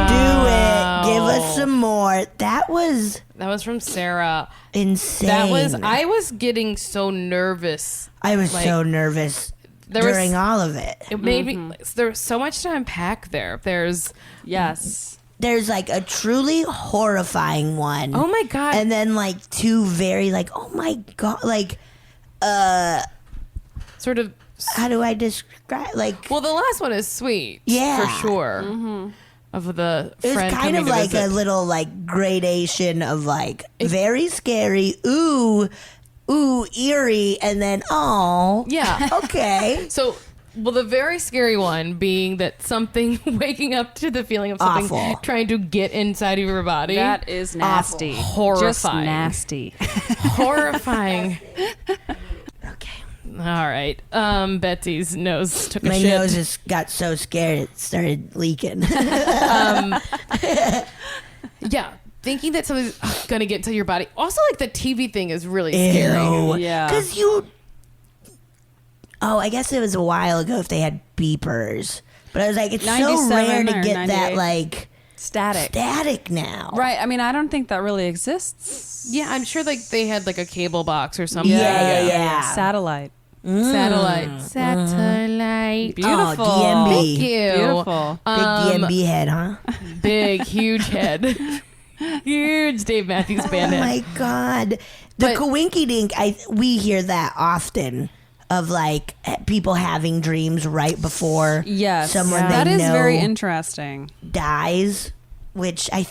Do it. Give us some more. That was from Sarah. Insane. I was getting so nervous. I was so nervous during all of it. It made me, there's so much to unpack there. There's a truly horrifying one. Oh my God. And then two very oh my God, sort of, how do I describe, well, the last one is sweet. Yeah. For sure. Of the friend. It was kind of a little gradation of very scary, ooh, eerie, and then yeah. Okay. So, the very scary one being that something waking up to the feeling of something awful. Trying to get inside of your body. That is nasty. Awful. Horrifying. Just nasty. Horrifying. Okay. All right. Betsy's nose took a My shit. nose just got so scared it started leaking. Yeah. Thinking that something's gonna get into your body. Also, the TV thing is really scary. Yeah. Because I guess it was a while ago if they had beepers. But I was it's so rare to get that static now. Right. I mean, I don't think that really exists. Yeah, I'm sure they had a cable box or something. Yeah. Satellite. Satellite. Beautiful. Oh, DMB. Thank you. Beautiful. Big DMB head, huh? Big, huge head. Huge Dave Matthews Band Oh head. my God. The But- coinky dink, we hear that often of like people having dreams right before Yes. someone That they is know very interesting. dies, which I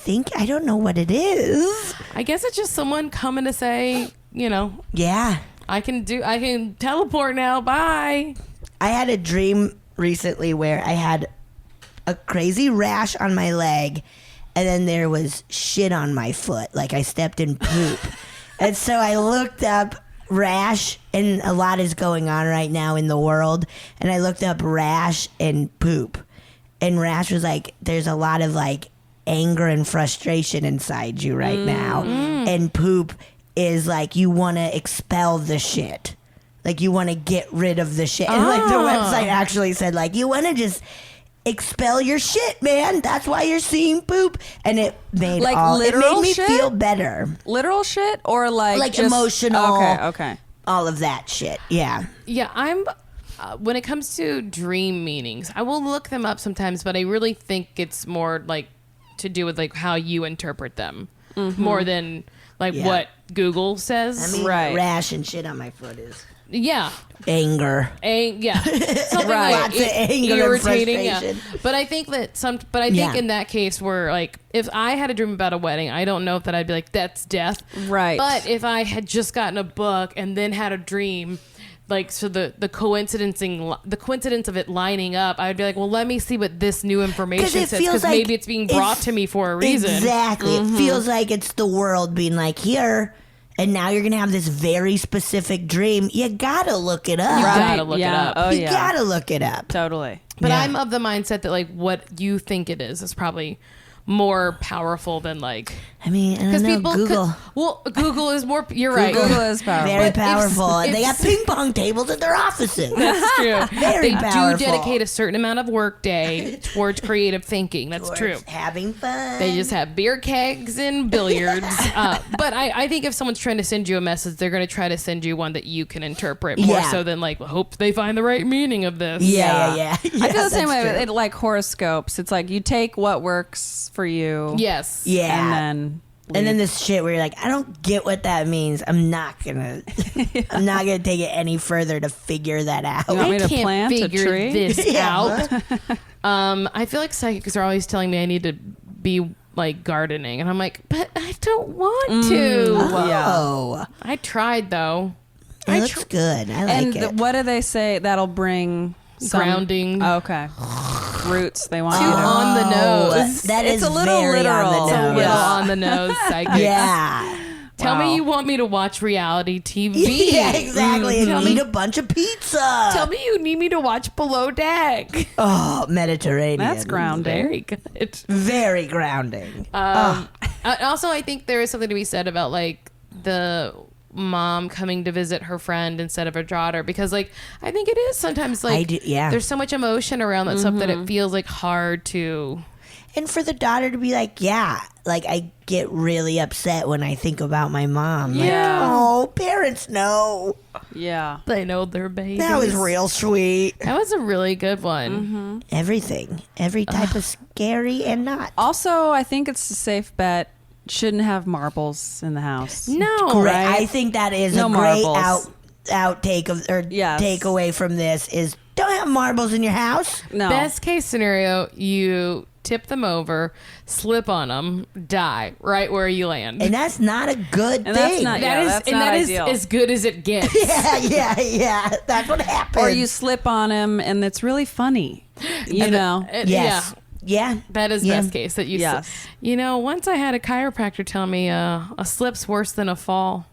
don't know what it is. I guess it's just someone coming to say, Yeah. I can teleport now. Bye. I had a dream recently where I had a crazy rash on my leg and then there was shit on my foot. Like I stepped in poop. And so I looked up rash, and a lot is going on right now in the world. And I looked up rash and poop. And rash was like, there's a lot of like anger and frustration inside you right now. And poop is like you want to expel the shit. Like you want to get rid of the shit. And like the website actually said like you want to just expel your shit, man. That's why you're seeing poop. And it made Like it made literal me shit? feel better. Literal shit or like just, emotional. Okay. All of that shit. Yeah. Yeah, I'm. When it comes to dream meanings, I will look them up sometimes, but I really think it's more like to do with like how you interpret them more than like Yeah. what Google says. I mean, Right. rash and shit on my foot is yeah. anger. Yeah, something Right. like Lots of anger and irritating. Yeah. frustration. But I think Yeah. in that case, where like if I had a dream about a wedding, I don't know if that I'd be like that's death. Right. But if I had just gotten a book and then had a dream, like so the coincidence of it lining up, I'd be like, well, let me see what this new information it says feels because like maybe it's being brought to me for a reason. Exactly. It feels like it's the world being like, here, and now you're going to have this very specific dream. You got to look it up. You Right. gotta look it Yeah. up. Oh, You yeah. got to look it up. Totally. But Yeah. I'm of the mindset that like what you think it is probably more powerful than like I mean, I don't know. Google. Google is more. You're right. Google is powerful. Very But if- powerful. if- They got ping pong tables at their offices. That's true. Very They powerful. do dedicate a certain amount of work day towards creative thinking. That's true. Towards having fun. They just have beer kegs and billiards. But I think if someone's trying to send you a message, they're going to try to send you one that you can interpret more Yeah. so than like, hope they find the right meaning of this. Yeah. I feel the same way that's with true. it, like horoscopes. It's like you take what works for you. Yes. Yeah. And And then this shit where you're like, I don't get what that means. I'm not gonna take it any further to figure that out. You want me I to can't plant a figure tree? this Yeah. out. I feel like psychics are always telling me I need to be like gardening, and I'm like, but I don't want to. Oh, I tried though. it looks good. I like and it. what do they say that'll bring some Grounding. Okay. Roots. They want you Too to. on the nose. That It's is a little very literal. on It's the a nose. little on the nose psychics. Yeah. Tell Wow. me you want me to watch reality TV. Yeah, exactly. Tell And me- eat a bunch of pizza. Tell me you need me to watch Below Deck. Oh, Mediterranean. That's grounding. Very good. Very grounding. Also, I think there is something to be said about like the mom coming to visit her friend instead of her daughter, because like I think it is sometimes like I do- yeah. there's so much emotion around that stuff that it feels like hard to. And for the daughter to be like, yeah, like I get really upset when I think about my mom. Like, Yeah. oh, parents know. Yeah. They know their babies. That was real sweet. That was a really good one. Everything. Every type of scary and not. Also, I think it's a safe bet. Shouldn't have marbles in the house. No, Great. right? I think that is No a great marbles. outtake of or Yes. takeaway from this is don't have marbles in your house. No. Best case scenario, you tip them over, slip on them, die right where you land. And that's not a good And thing. that's not- That yeah, is that's and not that is ideal. as good as it gets. yeah. That's what happened. Or you slip on him and it's really funny. You know. Yes. Yeah. That is Yeah. best case that you Yes. You know, once I had a chiropractor tell me a slip's worse than a fall.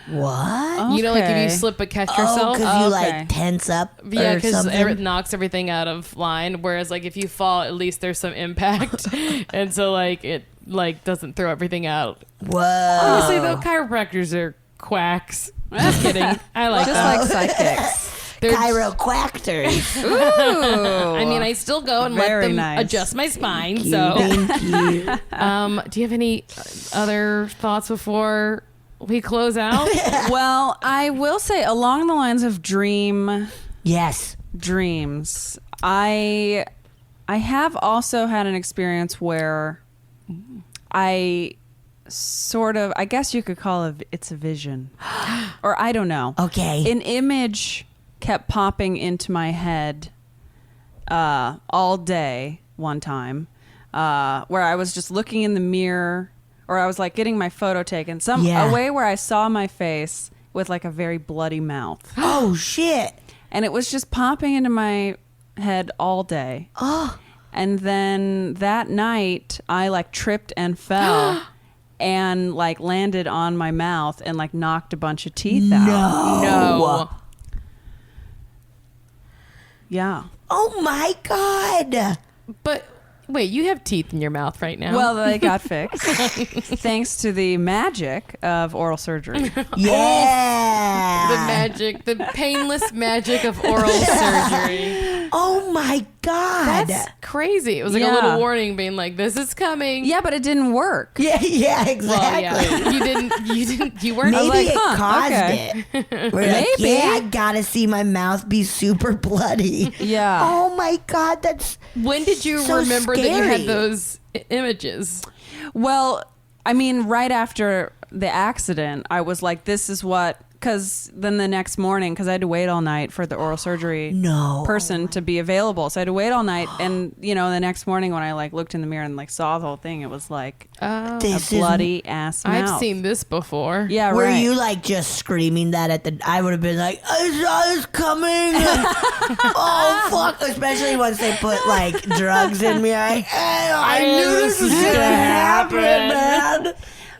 What? You know, like if Okay. you slip but catch Oh, yourself. because you Okay. like tense up Yeah, or because something. it knocks everything out of line. Whereas, like, if you fall, at least there's some impact, and so like it like doesn't throw everything out. Whoa. Honestly, though, chiropractors are quacks. Just kidding. I like Just them. like psychics. They're- Chiropractors. Ooh. I mean, I still go and Very let them nice. adjust my spine. So, Thank you. do you have any other thoughts before we close out? Well, I will say along the lines of dreams, I have also had an experience where I guess you could call it's a vision. Or I don't know. Okay. An image kept popping into my head all day one time, where I was just looking in the mirror, or I was like getting my photo taken. A way where I saw my face with like a very bloody mouth. Oh, shit. And it was just popping into my head all day. Oh. And then that night I like tripped and fell and like landed on my mouth and like knocked a bunch of teeth out. No. Yeah. Oh my God. But wait, you have teeth in your mouth right now. Well, they got fixed thanks to the magic of oral surgery. Yeah. the painless magic of oral surgery. Oh my God. That's crazy. It was like a little warning being like, this is coming. Yeah, but it didn't work. Yeah, exactly. Well, yeah. You weren't. Maybe like, it huh, caused okay. it. We're like, Maybe. yeah, I gotta see my mouth be super bloody. Yeah. Oh my God, that's When did you so remember that you scary. had those images? Well, I mean, right after the accident, I was like, this is what, because then the next morning, because I had to wait all night for the oral surgery person to be available. So I had to wait all night. And, the next morning when I like looked in the mirror and like saw the whole thing, it was like a bloody ass mouth. I've seen this before. Yeah, Were right. you like just screaming that I would have been like, I saw this coming. Oh, fuck. Especially once they put like drugs in me. I knew this was going to happen, man.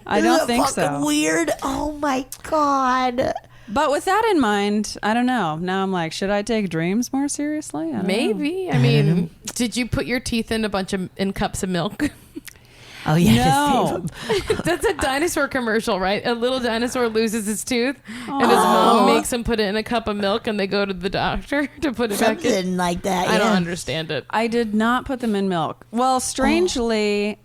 I don't think so. Weird. Oh my God. But with that in mind, I don't know. Now I'm like, should I take dreams more seriously? I don't know. Maybe. I mean, did you put your teeth in in cups of milk? Oh yeah. No. That's a dinosaur commercial, right? A little dinosaur loses his tooth, and his mom makes him put it in a cup of milk, and they go to the doctor to put it back in. Something like that. I don't yeah. understand it. I did not put them in milk. Well, strangely,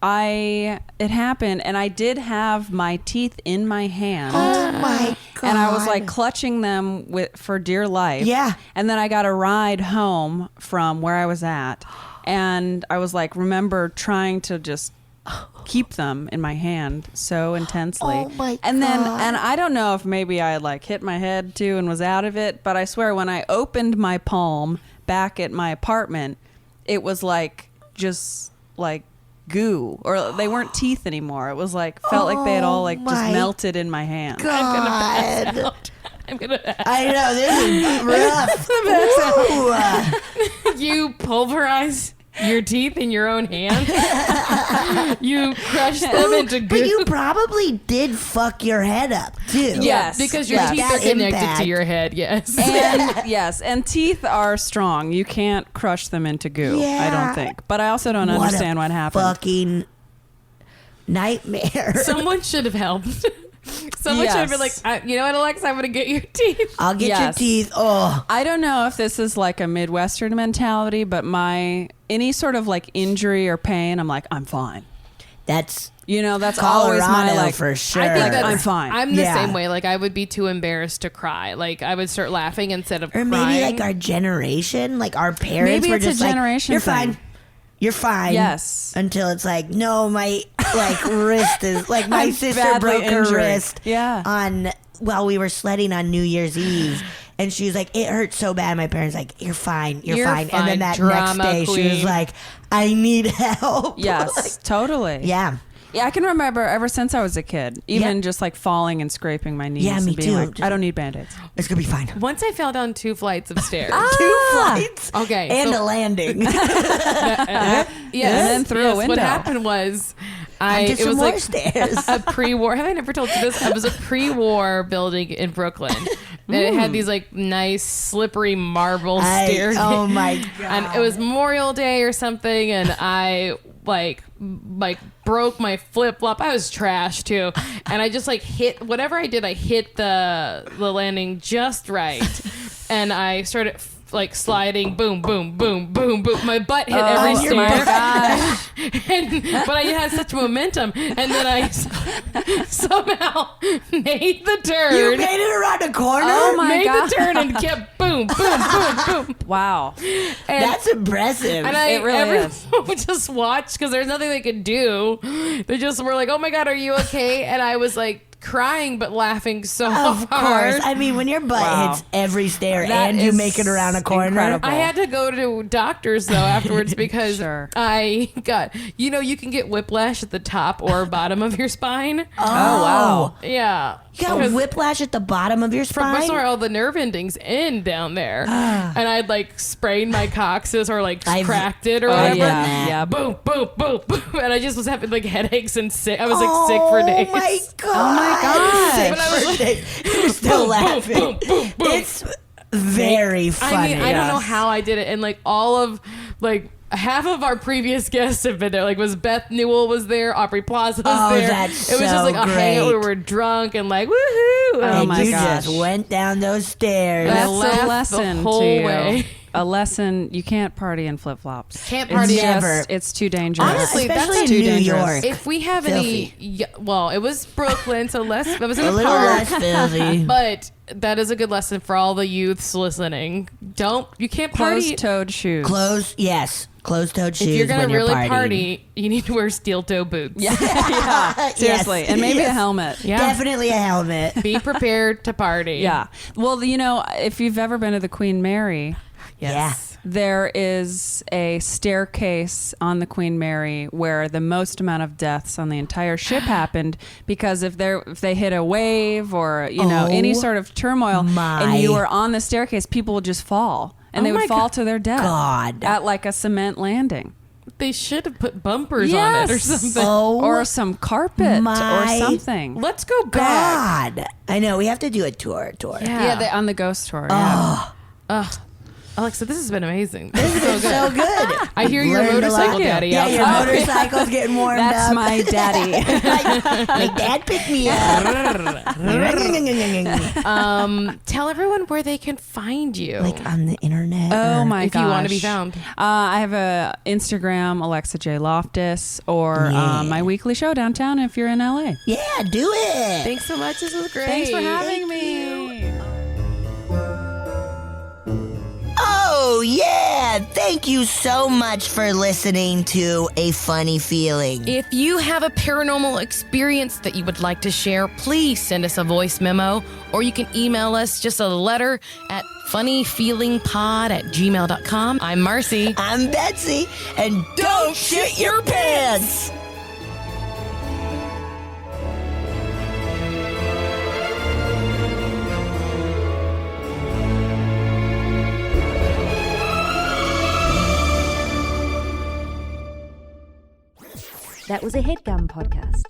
it happened, and I did have my teeth in my hand. Oh my God. And I was like clutching them for dear life. Yeah. And then I got a ride home from where I was at, and I was like, remember trying to just keep them in my hand so intensely. Oh my and then God. and I don't know if maybe I like hit my head too and was out of it, but I swear when I opened my palm back at my apartment, it was like just like goo, or they weren't teeth anymore. It was like felt like they had all like just my melted in my hand. God. I'm gonna pass out. I'm gonna. I know this is rough. You pulverize your teeth in your own hand. You crush them into goo. But you probably did fuck your head up too. Yes. Because your Yes. teeth That are connected impact. to your head. Yes. And yes, and teeth are strong. You can't crush them into goo. Yeah. I don't think. But I also don't understand what happened. Fucking nightmare. Someone should have helped. Someone should have been like, Yes. you know what, Alexa, I'm going to get your teeth. I'll get your Yes. teeth. Oh, I don't know if this is like a Midwestern mentality, but any sort of like injury or pain, I'm like, I'm fine. that's That's Colorado always my like for sure. I think Like, that's, I'm fine. I'm the Yeah. same way. Like, I would be too embarrassed to cry. Like, I would start laughing instead of or crying. maybe like our generation, like our parents Maybe were it's a just like, generation you're thing. fine. You're fine. Yes. Until it's like, no, my like wrist is like my I'm sister badly broke her injured. wrist. Yeah. While we were sledding on New Year's Eve. And she was like, it hurt so bad. My parents like, you're fine. You're fine. And then that next drama day she was queen. like, I need help. Yes, Like, totally. yeah. Yeah, I can remember ever since I was a kid, even Yep. just like falling and scraping my knees Yeah, me and being too. like, Just- I don't need Band-Aids. It's going to be fine. Once I fell down 2 flights of stairs. 2 flights. Okay, And so- a landing. Yes, And then through a What window. happened was, Onto it some was more like stairs. a pre-war. Have I never told you this? It was a pre-war building in Brooklyn, and it had these like nice slippery marble stairs. Oh my God. And it was Memorial Day or something, and I like broke my flip flop. I was trash too, and I just like hit whatever I did. I hit the landing just right, and I started like sliding, boom, boom, boom, boom, boom. My butt hit every stair. My gosh. But I had such momentum, and then I somehow made the turn. You made it around a corner? Oh my made God. the turn and kept boom, boom, boom, boom. Wow. And, That's impressive. and It really everyone would just watch because there's nothing they could do. They just were like, "Oh my God, are you okay?" And I was like crying but laughing so Of hard. course. I mean, when your butt Wow. hits every stair That and you is make it around a corner. incredible. I had to go to doctors though afterwards because Sure. I got, you can get whiplash at the top or bottom of your spine. Oh, wow. Yeah. You got whiplash at the bottom of your spine? That's where all the nerve endings end down there. And I'd like sprained my coccyx or like I've- cracked it or Oh, whatever. yeah. Yeah. Boom, boom, boom, boom. And I just was having like headaches and sick. I was like sick for days. Oh my God. Oh my God. Sick But I was for like- days. You're still laughing. boom, boom, boom. It's very funny. I mean, I don't know how I did it. And like all of like half of our previous guests have been there. Like was Beth Newell was there, Aubrey Plaza was Oh, there. that's it was just so like a hangout where great. we were drunk and like woohoo. And my you gosh. just went down those stairs. I That's laughed a the lesson whole to you. way. A lesson. You can't party in flip flops. Can't party It's Never. just, it's too dangerous. Honestly, Especially that's in too New dangerous. York. If we have Filthy. well, it was Brooklyn, so less. That was in A a little park. less filthy. But that is a good lesson for all the youths listening. You can't party. Closed-toed shoes. Closed-toed shoes If you're gonna when you're really partying. party, you need to wear steel toe boots. Yeah, seriously, Yes. and maybe a Yes. helmet. Yeah. Definitely a helmet. Be prepared to party. Yeah. Well, if you've ever been to the Queen Mary, Yes. there is a staircase on the Queen Mary where the most amount of deaths on the entire ship happened because if they hit a wave or any sort of turmoil my. and you were on the staircase, people would just fall and they Oh my would fall God. to their death God. at like a cement landing. They should have put bumpers on it or Yes. something. Oh, Or some carpet my or something. Let's go back. God. I know. We have to do a tour. Yeah. On the ghost tour. Yeah. Alexa, this has been amazing. This is so good. I hear your Learned a lot. motorcycle daddy Yeah, your outside. motorcycle's getting warmed That's up. my daddy. My dad picked me up. Tell everyone where they can find you. Like on the internet. Oh or- my if gosh. you want to be found. I have a Instagram, Alexa J Loftus, or Yeah. my weekly show downtown if you're in LA. Yeah, do it. Thanks so much. This was great. Thanks for having me. Oh, yeah. Thank you so much for listening to A Funny Feeling. If you have a paranormal experience that you would like to share, please send us a voice memo or you can email us just a letter at funnyfeelingpod@gmail.com. I'm Marcy. I'm Betsy, and don't shit your pants. That was a HeadGum podcast.